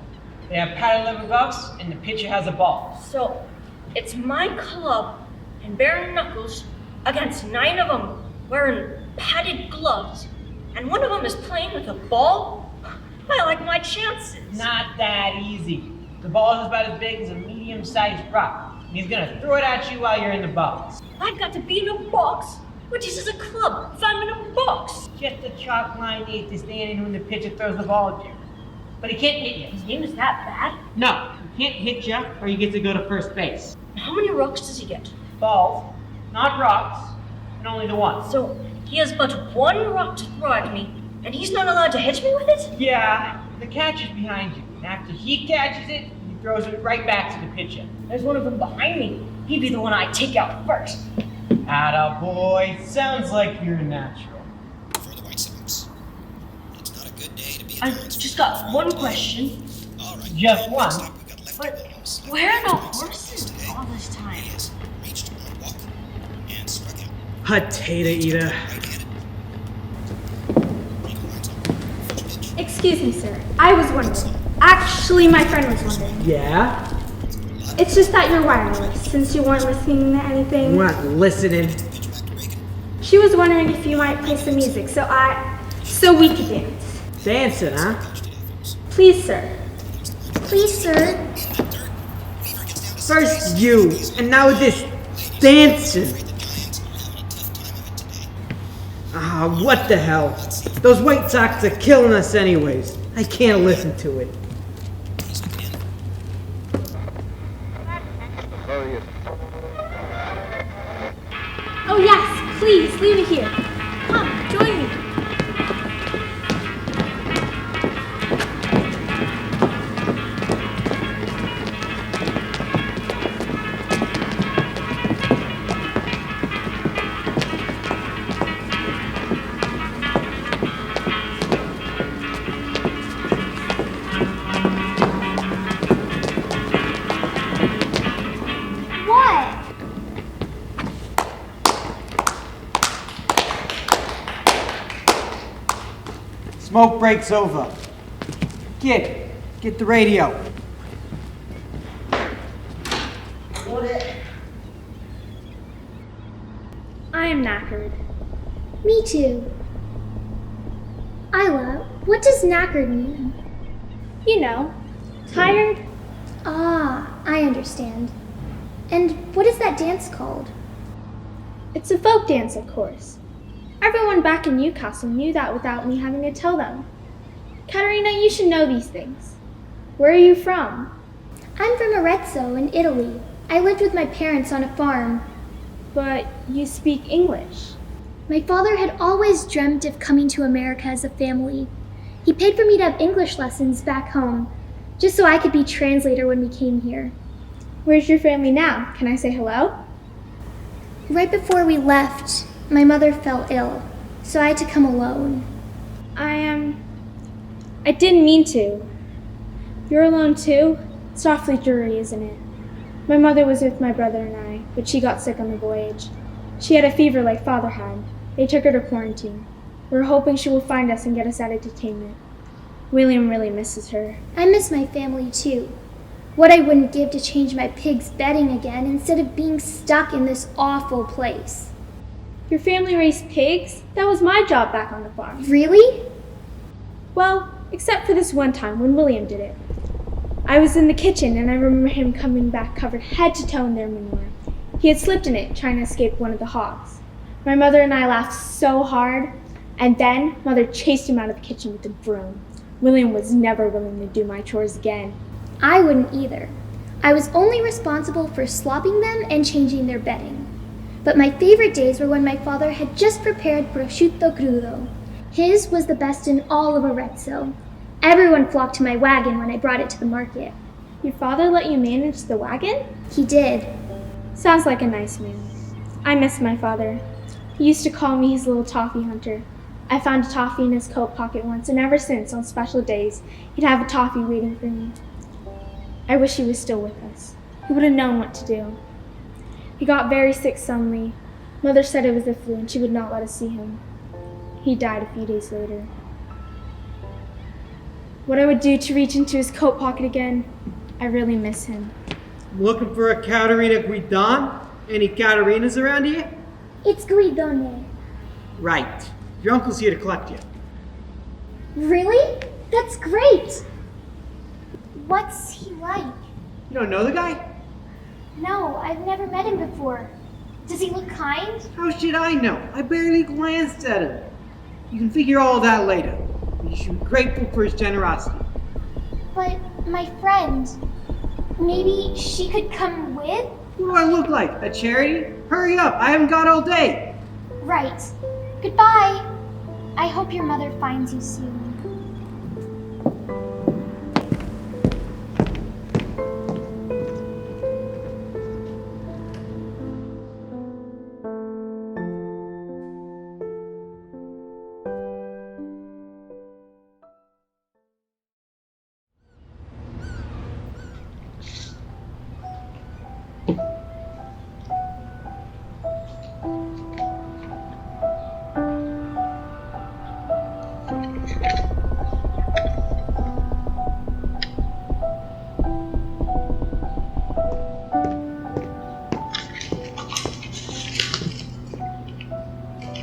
They have padded leather gloves, and the pitcher has a ball. So, it's my club and bare knuckles against 9 of them wearing padded gloves, and one of them is playing with a ball? I like my chances. Not that easy. The ball is about as big as a medium-sized rock, and he's gonna throw it at you while you're in the box. I've got to be in a box? But this is a club, if I'm in a box. Just a chalk line to stand in when the pitcher throws the ball at you. But he can't hit you. His game is that bad? No, he can't hit you, or you get to go to first base. How many rocks does he get? Balls, not rocks, and only the one. So, he has but one rock to throw at me, and he's not allowed to hit me with it? Yeah, the catcher's behind you. And after he catches it, he throws it right back to the pitcher. There's one of them behind me. He'd be the one I'd take out first. Atta boy, sounds like you're a natural. For the White Sox. It's not a good day to be I just got one question. Just one? But where are the horses all this time? Potato eater. Excuse me, sir. I was wondering. Actually, my friend was wondering. Yeah? It's just that you're wireless, since you weren't listening to anything. We're not listening. She was wondering if you might play some music, so we could dance. Dancing, huh? Please, sir. Please, sir. First you, and now this dancing. Ah, what the hell? Those White Sox are killing us anyways. I can't listen to it. Oh yes, please, leave it here. Come, join me. Smoke break's over. Kid, get the radio. I am knackered. Me too. Isla, what does knackered mean? You know, tired. Ah, I understand. And what is that dance called? It's a folk dance, of course. Everyone back in Newcastle knew that without me having to tell them. Katerina, you should know these things. Where are you from? I'm from Arezzo in Italy. I lived with my parents on a farm. But you speak English. My father had always dreamt of coming to America as a family. He paid for me to have English lessons back home, just so I could be translator when we came here. Where's your family now? Can I say hello? Right before we left, my mother fell ill, so I had to come alone. I didn't mean to. You're alone too? It's awfully dreary, isn't it? My mother was with my brother and I, but she got sick on the voyage. She had a fever like Father had. They took her to quarantine. We're hoping she will find us and get us out of detainment. William really misses her. I miss my family too. What I wouldn't give to change my pig's bedding again instead of being stuck in this awful place. Your family raised pigs? That was my job back on the farm. Really? Well, except for this one time when William did it. I was in the kitchen and I remember him coming back covered head to toe in their manure. He had slipped in it, trying to escape one of the hogs. My mother and I laughed so hard, and then Mother chased him out of the kitchen with a broom. William was never willing to do my chores again. I wouldn't either. I was only responsible for slopping them and changing their bedding. But my favorite days were when my father had just prepared prosciutto crudo. His was the best in all of Arezzo. Everyone flocked to my wagon when I brought it to the market. Your father let you manage the wagon? He did. Sounds like a nice man. I miss my father. He used to call me his little toffee hunter. I found a toffee in his coat pocket once, and ever since, on special days, he'd have a toffee waiting for me. I wish he was still with us. He would have known what to do. He got very sick suddenly. Mother said it was the flu, and she would not let us see him. He died a few days later. What I would do to reach into his coat pocket again, I really miss him. I'm looking for a Caterina Guidon. Any Caterinas around here? It's Guidone. Right. Your uncle's here to collect you. Really? That's great. What's he like? You don't know the guy? No, I've never met him before. Does he look kind? How should I know? I barely glanced at him. You can figure all that later. You should be grateful for his generosity. But my friend, maybe she could come with? What do I look like? A charity? Hurry up, I haven't got all day. Right. Goodbye. I hope your mother finds you soon.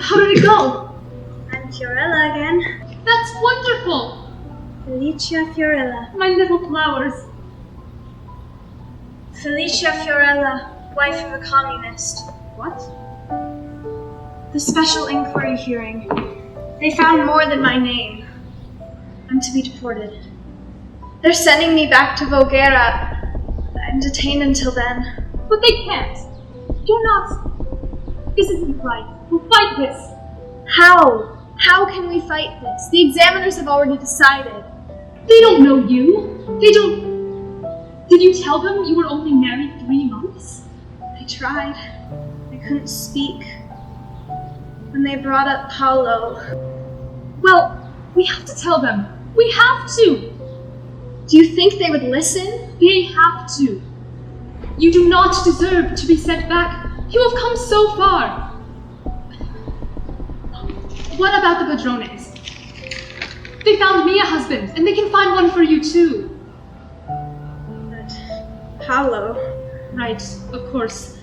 How did it go? I'm Fiorella again. That's wonderful! Felicia Fiorella. My little flowers. Felicia Fiorella, wife of a communist. What? The special inquiry hearing. They found more than my name. I'm to be deported. They're sending me back to Voghera. I'm detained until then. But they can't. You're not. This isn't right. We'll fight this. How? How can we fight this? The examiners have already decided. They don't know you. They don't... Did you tell them you were only married 3 months? I tried. I couldn't speak. When they brought up Paolo... Well, we have to tell them. We have to. Do you think they would listen? They have to. You do not deserve to be sent back. You have come so far. What about the padrones? They found me a husband, and they can find one for you too. But Paolo. Right, of course.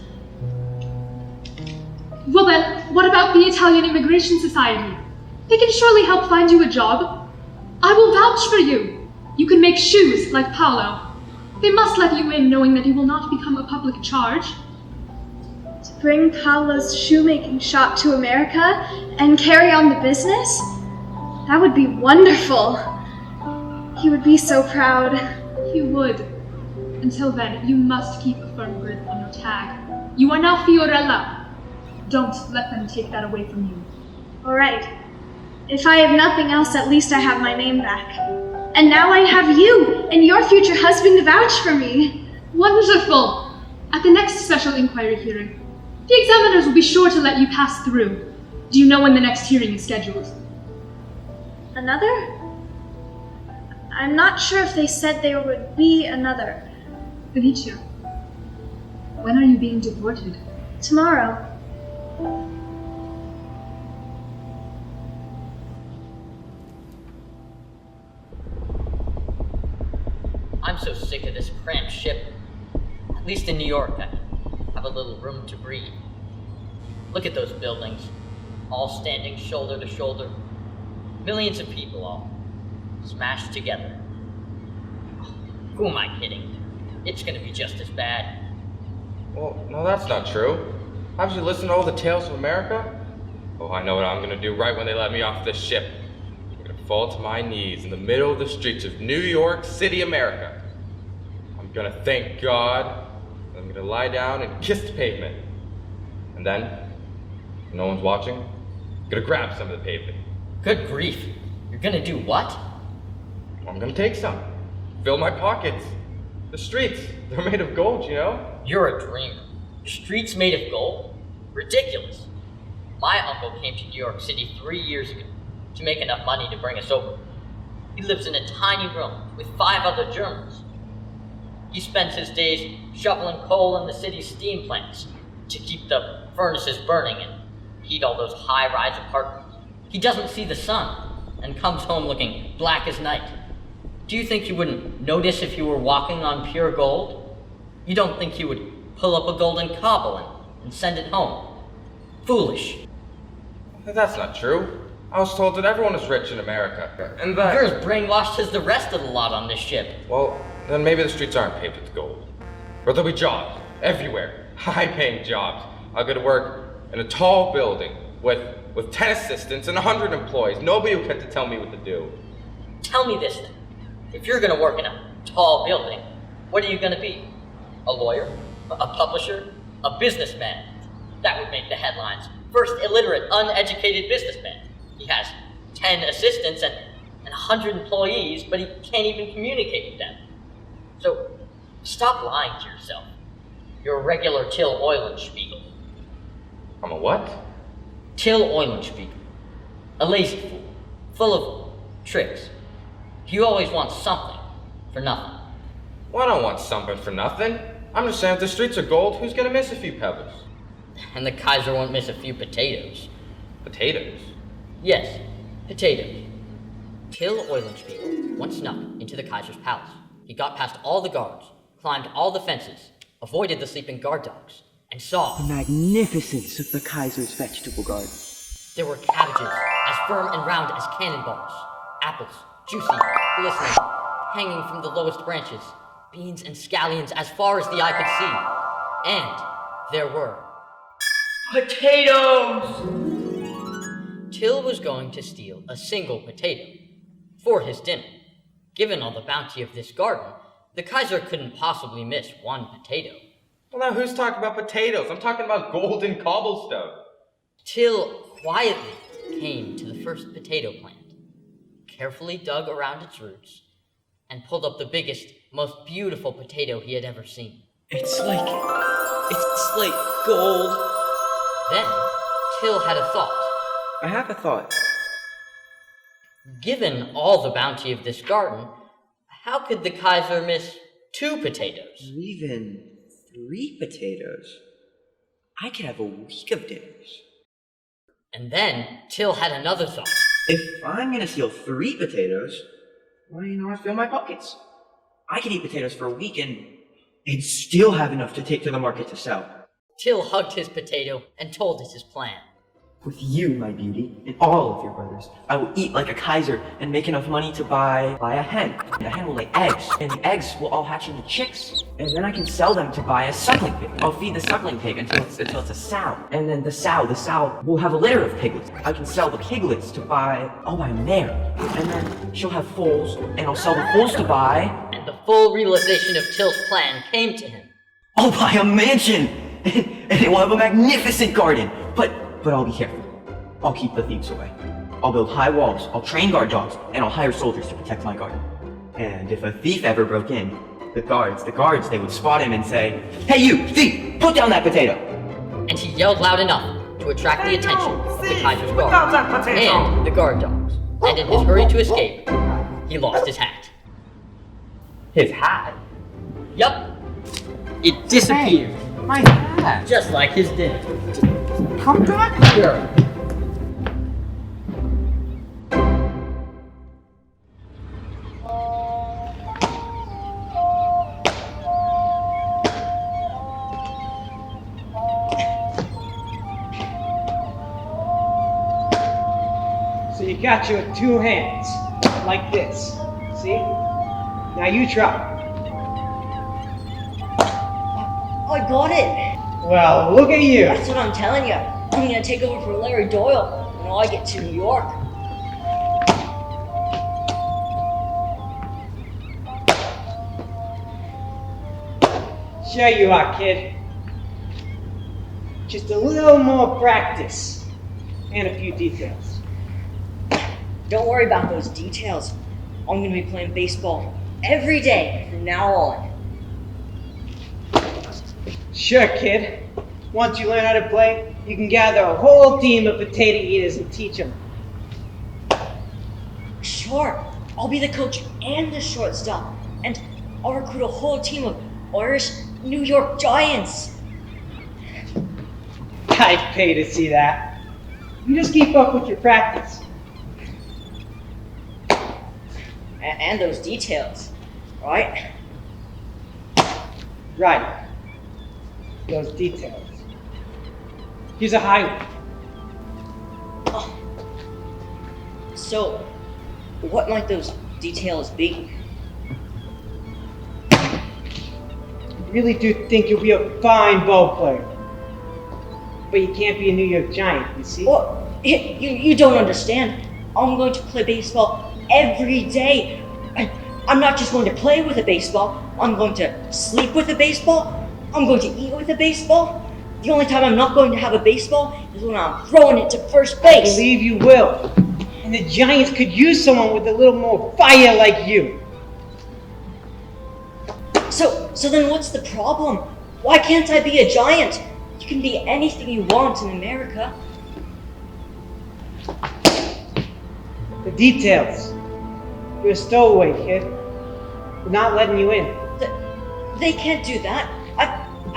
Well then, what about the Italian Immigration Society? They can surely help find you a job. I will vouch for you. You can make shoes like Paolo. They must let you in knowing that you will not become a public charge. To bring Paolo's shoemaking shop to America and carry on the business? That would be wonderful. He would be so proud. He would. Until then, you must keep a firm grip on your tag. You are now Fiorella. Don't let them take that away from you. All right. If I have nothing else, at least I have my name back. And now I have you and your future husband to vouch for me. Wonderful! At the next special inquiry hearing, the examiners will be sure to let you pass through. Do you know when the next hearing is scheduled? Another? I'm not sure if they said there would be another. Felicia, when are you being deported? Tomorrow. I'm so sick of this cramped ship. At least in New York, I have a little room to breathe. Look at those buildings, all standing shoulder to shoulder. Millions of people all smashed together. Who am I kidding? It's gonna be just as bad. Well, no, that's not true. Haven't you listened to all the tales of America? Oh, I know what I'm gonna do right when they let me off this ship. I'm gonna fall to my knees in the middle of the streets of New York City, America. I'm gonna thank God. I'm gonna lie down and kiss the pavement. And then, when no one's watching, I'm gonna grab some of the pavement. Good grief. You're gonna do what? I'm gonna take some. Fill my pockets. The streets, they're made of gold, you know? You're a dreamer. The streets made of gold? Ridiculous. My uncle came to New York City 3 years ago to make enough money to bring us over. He lives in a tiny room with 5 other Germans. He spends his days shoveling coal in the city's steam plants to keep the furnaces burning and heat all those high-rise apartments. He doesn't see the sun and comes home looking black as night. Do you think you wouldn't notice if you were walking on pure gold? You don't think you would pull up a golden cobble and send it home? Foolish. That's not true. I was told that everyone is rich in America, and that... You're as brainwashed as the rest of the lot on this ship. Well, then maybe the streets aren't paved with gold. Or there'll be jobs, everywhere. High-paying jobs. I'll go to work in a tall building with 10 assistants and 100 employees. Nobody will get to tell me what to do. Tell me this then. If you're gonna work in a tall building, what are you gonna be? A lawyer? A publisher? A businessman? That would make the headlines. First illiterate, uneducated businessman. He has 10 assistants and 100 employees, but he can't even communicate with them. So, stop lying to yourself. You're a regular Till Eulenspiegel. I'm a what? Till Eulenspiegel. A lazy fool, full of tricks. You always want something for nothing. Well, I don't want something for nothing. I'm just saying if the streets are gold, who's gonna miss a few pebbles? And the Kaiser won't miss a few potatoes. Potatoes? Yes, potatoes. Till Eulenspiegel once snuck into the Kaiser's palace. He got past all the guards, climbed all the fences, avoided the sleeping guard dogs, and saw the magnificence of the Kaiser's vegetable garden. There were cabbages as firm and round as cannonballs, apples, juicy, glistening, hanging from the lowest branches, beans and scallions as far as the eye could see. And there were potatoes! Till was going to steal a single potato for his dinner. Given all the bounty of this garden, the Kaiser couldn't possibly miss one potato. Well, now who's talking about potatoes? I'm talking about golden cobblestone. Till quietly came to the first potato plant, carefully dug around its roots, and pulled up the biggest, most beautiful potato he had ever seen. It's like gold. Then, Till had a thought. I have a thought. Given all the bounty of this garden, how could the Kaiser miss 2 potatoes? Or even 3 potatoes. I could have a week of dinners. And then Till had another thought. If I'm gonna steal 3 potatoes, why not fill my pockets? I could eat potatoes for a week and still have enough to take to the market to sell. Till hugged his potato and told us his plan. With you, my beauty, and all of your brothers, I will eat like a Kaiser and make enough money to buy a hen. And the hen will lay eggs, and the eggs will all hatch into chicks. And then I can sell them to buy a suckling pig. I'll feed the suckling pig until it's a sow. And then the sow will have a litter of piglets. I can sell the piglets to buy, I'll buy a mare. And then she'll have foals, and I'll sell the foals to buy... And the full realization of Till's plan came to him. I'll buy a mansion! And it will have a magnificent garden! But I'll be careful. I'll keep the thieves away. I'll build high walls, I'll train guard dogs, and I'll hire soldiers to protect my garden. And if a thief ever broke in, the guards, they would spot him and say, "Hey you, thief, put down that potato!" And he yelled loud enough to attract the attention of the Kaiser's guard and the guard dogs. And in his hurry to escape, he lost his hat. His hat? Yup. It disappeared. Hey, my hat! Just like his dinner. Come back here! So you got you with 2 hands, like this. See? Now you try. I got it. Well, look at you. That's what I'm telling you. I'm gonna take over for Larry Doyle when I get to New York. Sure you are, kid. Just a little more practice and a few details. Don't worry about those details. I'm gonna be playing baseball every day from now on. Sure, kid. Once you learn how to play, you can gather a whole team of potato eaters and teach them. Sure, I'll be the coach and the shortstop, and I'll recruit a whole team of Irish New York Giants. I'd pay to see that. You just keep up with your practice. And those details, right? Right. Those details. Here's a highway. Oh. So, what might those details be? I really do think you'll be a fine ball player. But you can't be a New York Giant, you see? Well, you don't understand. I'm going to play baseball every day. I'm not just going to play with a baseball. I'm going to sleep with a baseball. I'm going to eat with a baseball. The only time I'm not going to have a baseball is when I'm throwing it to first base. I believe you will. And the Giants could use someone with a little more fire like you. So then what's the problem? Why can't I be a Giant? You can be anything you want in America. The details. You're a stowaway, kid. We're not letting you in. They can't do that.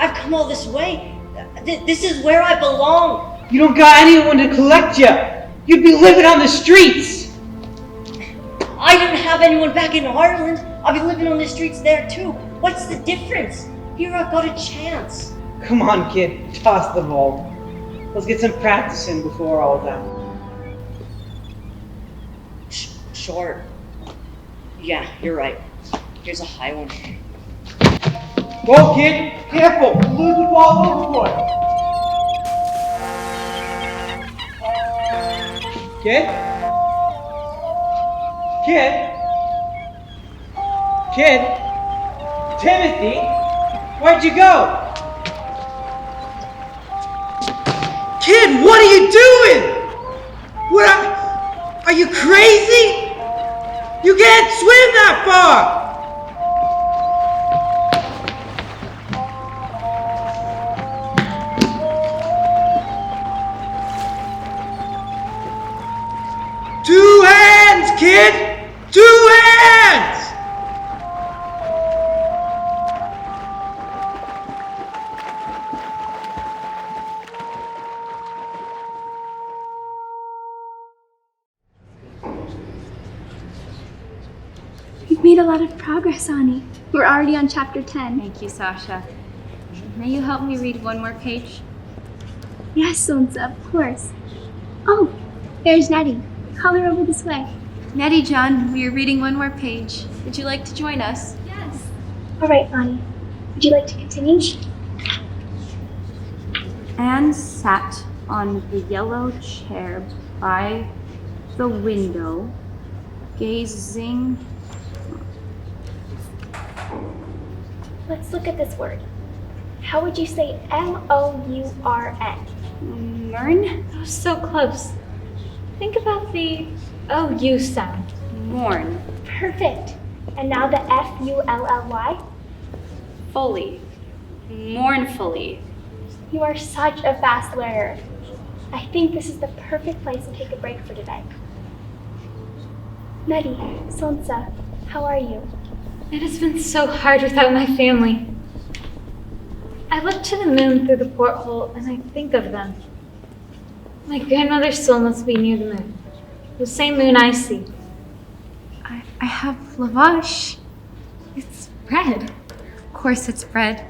I've come all this way. This is where I belong. You don't got anyone to collect you. You'd be living on the streets. I didn't have anyone back in Ireland. I'll be living on the streets there too. What's the difference? Here I've got a chance. Come on, kid. Toss the ball. Let's get some practice in before all that. Sure. Yeah, you're right. Here's a high one. Whoa, kid! Careful! Lose the ball overboard! Kid? Kid? Kid? Timothy? Where'd you go? Kid, what are you doing? Are you crazy? You can't swim that far! Two hands, kid! 2 hands! made a lot of progress, Ani. We're already on chapter 10. Thank you, Sasha. May you help me read one more page? Yes, Sonsa, of course. Oh, there's Nettie. Call her over this way. Nettie, John, we are reading one more page. Would you like to join us? Yes. All right, Ani. Would you like to continue? Anne sat on the yellow chair by the window, gazing. Let's look at this word. How would you say M-O-U-R-N? Mourn? Oh, so close. Think about the O-U sound. Mourn. Perfect. And now the F-U-L-L-Y? Fully. Mournfully. You are such a fast learner. I think this is the perfect place to take a break for today. Nettie, Sonsa, how are you? It has been so hard without my family. I look to the moon through the porthole and I think of them. My grandmother's soul must be near the moon. The same moon I see. I have lavash. It's bread. Of course it's bread.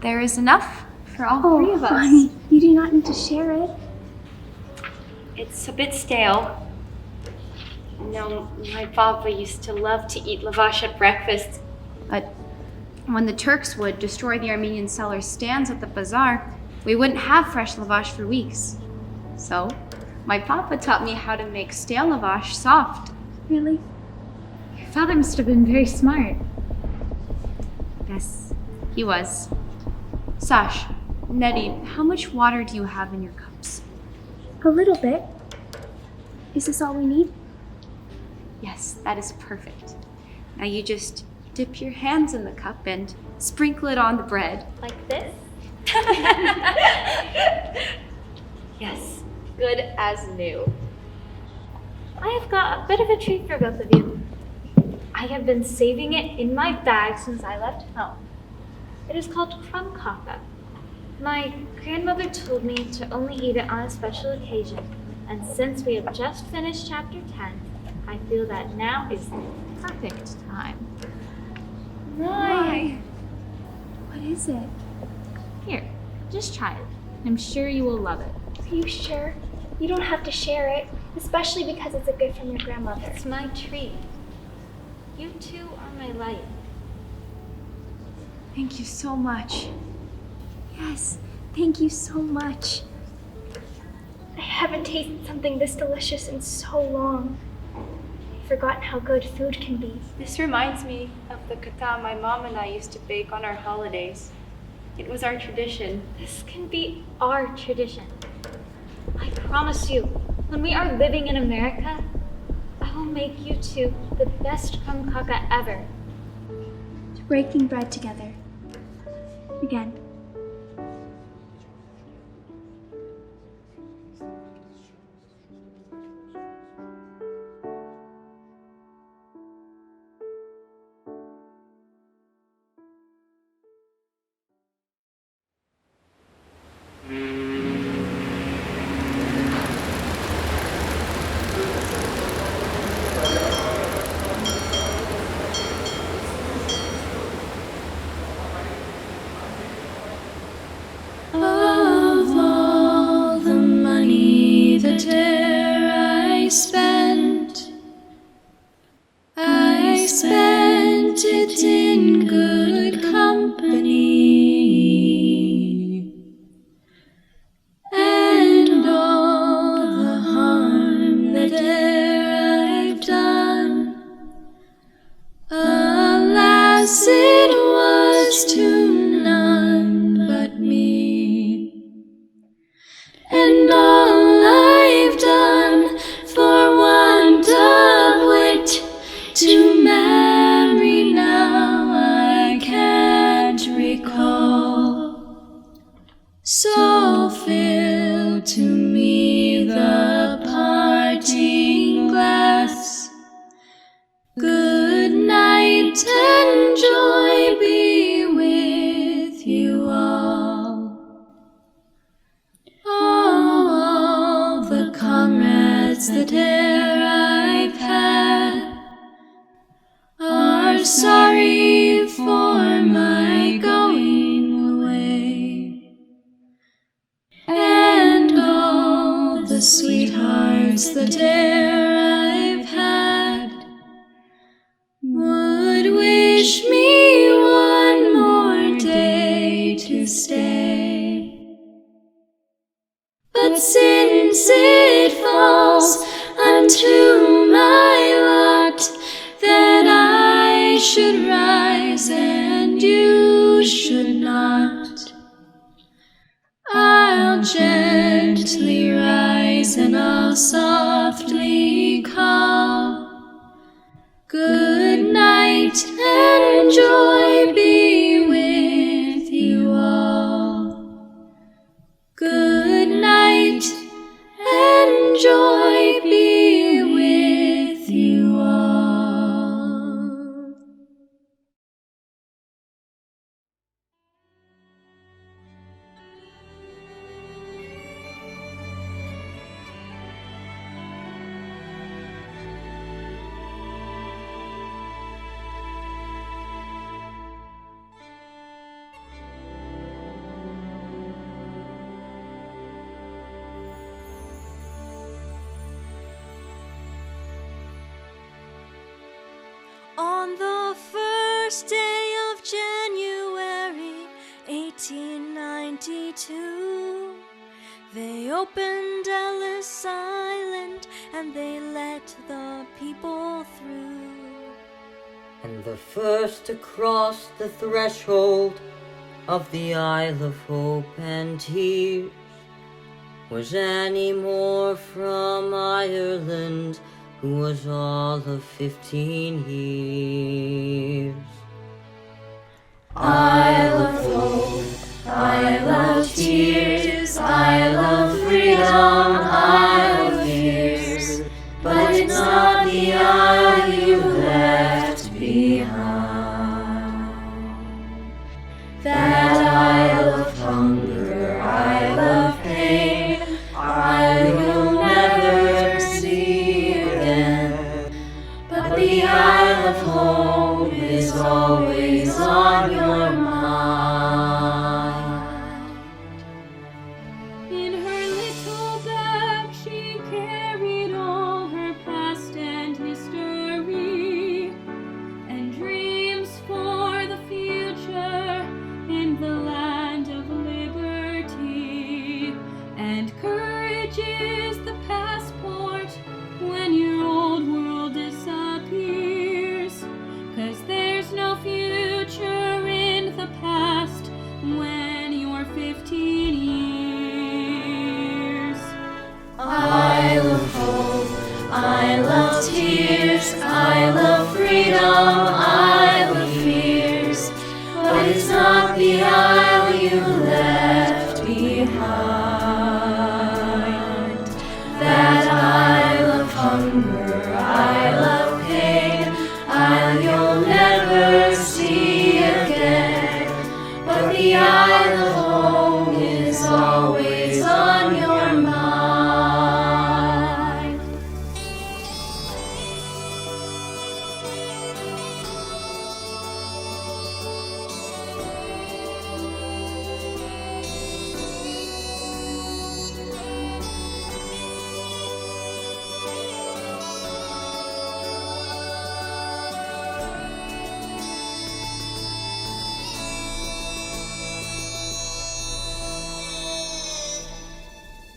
There is enough for all three of us. Honey, you do not need to share it. It's a bit stale. No, my papa used to love to eat lavash at breakfast. But when the Turks would destroy the Armenian sellers' stands at the bazaar, we wouldn't have fresh lavash for weeks. So, my papa taught me how to make stale lavash soft. Really? Your father must have been very smart. Yes, he was. Sash, Nettie, how much water do you have in your cups? A little bit. Is this all we need? Yes, that is perfect. Now you just dip your hands in the cup and sprinkle it on the bread. Like this? Yes, good as new. I have got a bit of a treat for both of you. I have been saving it in my bag since I left home. It is called crumb kaka. My grandmother told me to only eat it on a special occasion, and since we have just finished chapter 10, I feel that now is the perfect time. Why? What is it? Here, just try it. I'm sure you will love it. Are you sure? You don't have to share it, especially because it's a gift from your grandmother. It's my treat. You two are my light. Thank you so much. Yes, thank you so much. I haven't tasted something this delicious in so long. I've forgotten how good food can be. This reminds me of the kata my mom and I used to bake on our holidays. It was our tradition. This can be our tradition. I promise you, when we are living in America, I will make you two the best crumb kaka ever. Breaking bread together. Again. Of all the money that e'er I spent it in good company, and all the harm that e'er I've done, alas, it was to none but me. And all I've done for want of wit to marry now I can't recall. So fill to me the parting glass. Good night and joy be with you all. All the comrades that e'er I've had, the sweethearts, the dare I've had, would wish me one more day to stay. But since it falls unto my lot that I should rise and you should not, I'll gently rise and I'll softly call. Good night and joy be with you all. Good night and joy be with you all. On the first day of January 1892, they opened Ellis Island and they let the people through. And the first to cross the threshold of the Isle of Hope and Tears was Annie Moore from Ireland, who was all of 15 years. Isle of hope, Isle of tears, Isle of freedom, Isle of fears, but it's not the isle you left behind. That Isle of hunger, Isle of pain, Isle you'll never see again, but the Isle of home is always on your mind. In her little bag she carried all her past and history, and dreams for the future in the land of liberty. And courage is the passport when your old world disappears, 'cause there's no future in the past when you're 15 years. Isle of hope, Isle of tears, Isle of freedom, Isle of fears, but it's not the isle you left behind. That Isle of hunger, Isle of pain, Isle you'll never see again, but the Isle of home is always on your mind.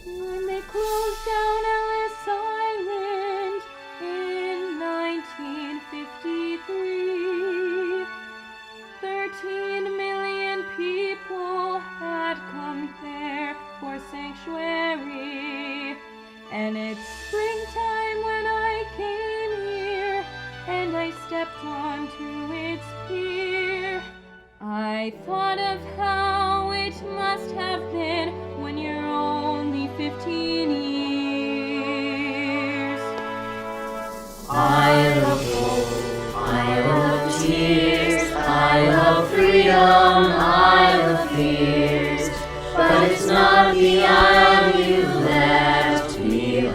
When they closed down Ellis Island in 1953, 13 million people had come there for sanctuary. And it's springtime when I came here, and I stepped onto its pier. I thought of how it must have been when you're only 15 years. Isle of hope, Isle of tears, Isle of freedom, Isle of fears, but it's not the isle you left behind.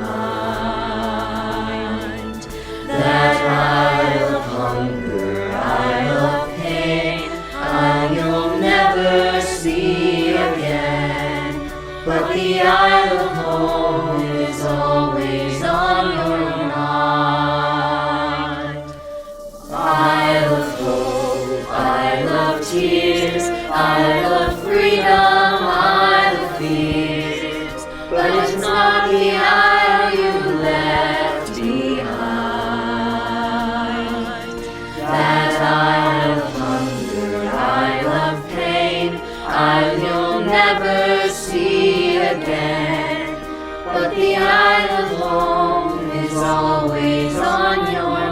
That Isle of hunger, Isle of pain, Isle you'll never see again, but the Isle of home is always on your mind. Isle of hope, Isle of tears, Isle of freedom, Isle of fears, but it's not the isle you left behind. That isle of hunger, Isle of pain, Isle you'll never see again, but the Isle of home is always on your